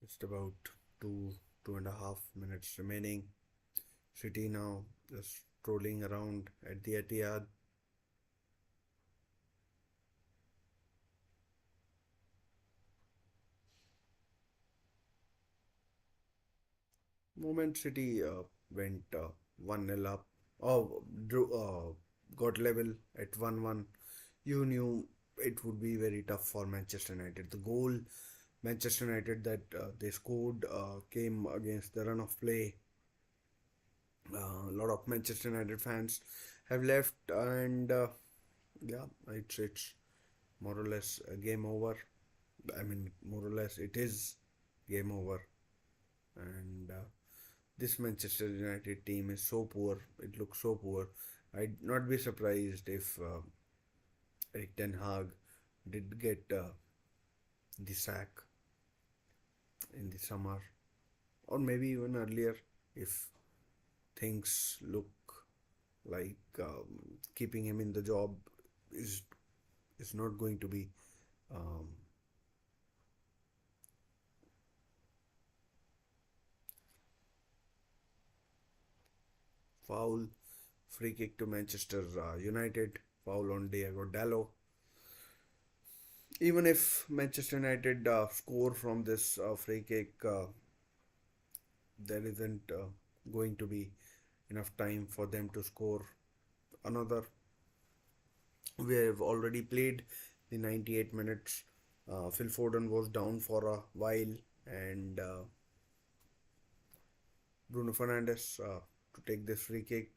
Just about two and a half minutes remaining. City now just strolling around at the Etihad. Moment City went 1-0 up. Oh, got level at 1-1. You knew it would be very tough for Manchester United. The goal Manchester United that they scored came against the run of play. A lot of Manchester United fans have left, and yeah, it's more or less a game over. I mean, more or less, it is game over. And this Manchester United team is so poor. It looks so poor. I'd not be surprised if Erik Ten Hag did get the sack in the summer, or maybe even earlier, if things look like keeping him in the job is is not going to be um, foul. Free kick to Manchester United. Foul on Diego Dallo. Even if Manchester United score from this free kick, there isn't going to be enough time for them to score another. We have already played the 98 minutes. Phil Foden was down for a while, and Bruno Fernandes to take this free kick.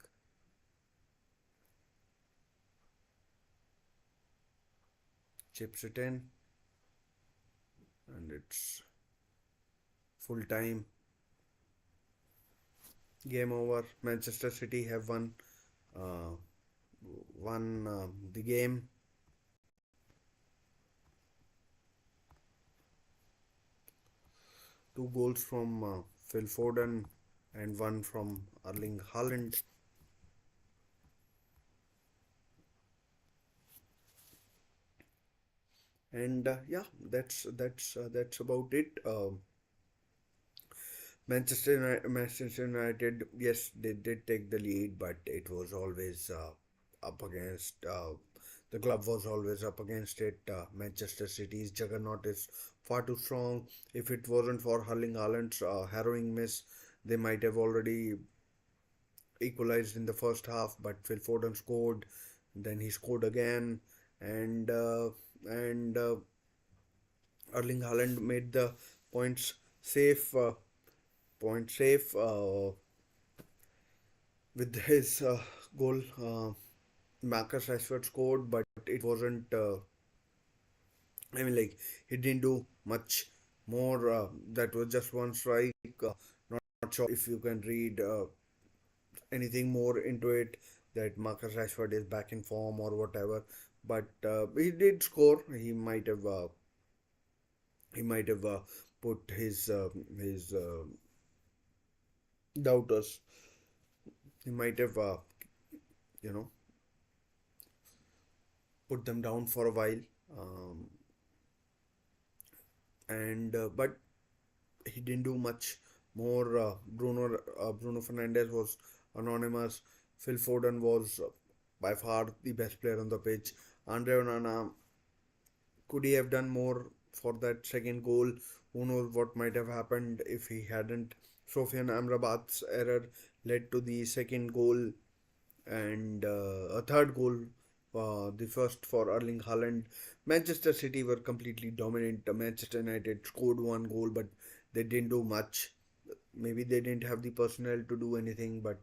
Chips it in, and it's full time. Game over. Manchester City have uh, won the game. Two goals from Phil Foden and one from Erling Haaland. And yeah, that's about it. Manchester United, yes, they did take the lead, but it was always up against the club was always up against it. Manchester City's juggernaut is far too strong. If it wasn't for Erling Haaland's harrowing miss, they might have already equalized in the first half. But Phil Foden scored, then he scored again, and uh, and Erling Haaland made the points safe. Point safe with his goal. Marcus Rashford scored, but it wasn't. I mean, like he didn't do much more. That was just one strike. Not sure if you can read anything more into it. That Marcus Rashford is back in form or whatever. But he did score. He might have put his doubters. He might have you know put them down for a while. Um, and But he didn't do much more. Bruno Fernandes was anonymous. Phil Foden was by far the best player on the pitch. Andre Onana, could he have done more for that second goal? Who knows what might have happened if he hadn't. Sofian Amrabat's error led to the second goal and a third goal, the first for Erling Haaland. Manchester City were completely dominant. Manchester United scored one goal, but they didn't do much. Maybe they didn't have the personnel to do anything, but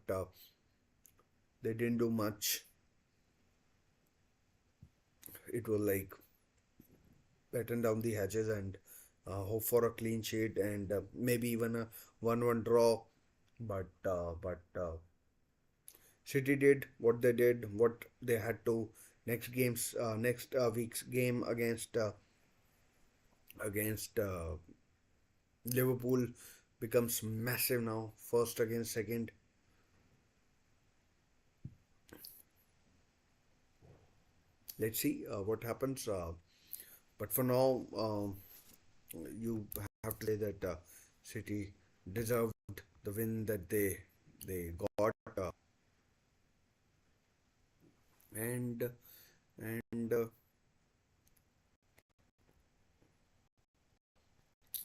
they didn't do much. It was like batten down the hatches and hope for a clean sheet and maybe even a 1-1 draw. But City did what they did, what they had to. Next week's game against Liverpool becomes massive now. First against second. Let's see what happens. But for now, you have to say that City deserved the win that they got, and and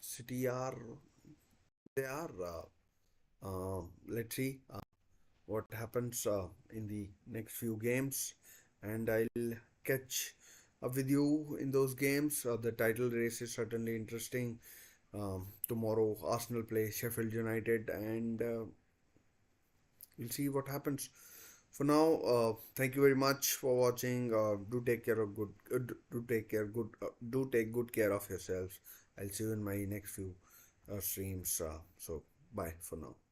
City are they are. Let's see what happens in the next few games, and I'll catch up with you in those games. The title race is certainly interesting. Tomorrow, Arsenal play Sheffield United, and we'll see what happens. For now, thank you very much for watching. Do take good care of yourselves. I'll see you in my next few streams. So bye for now.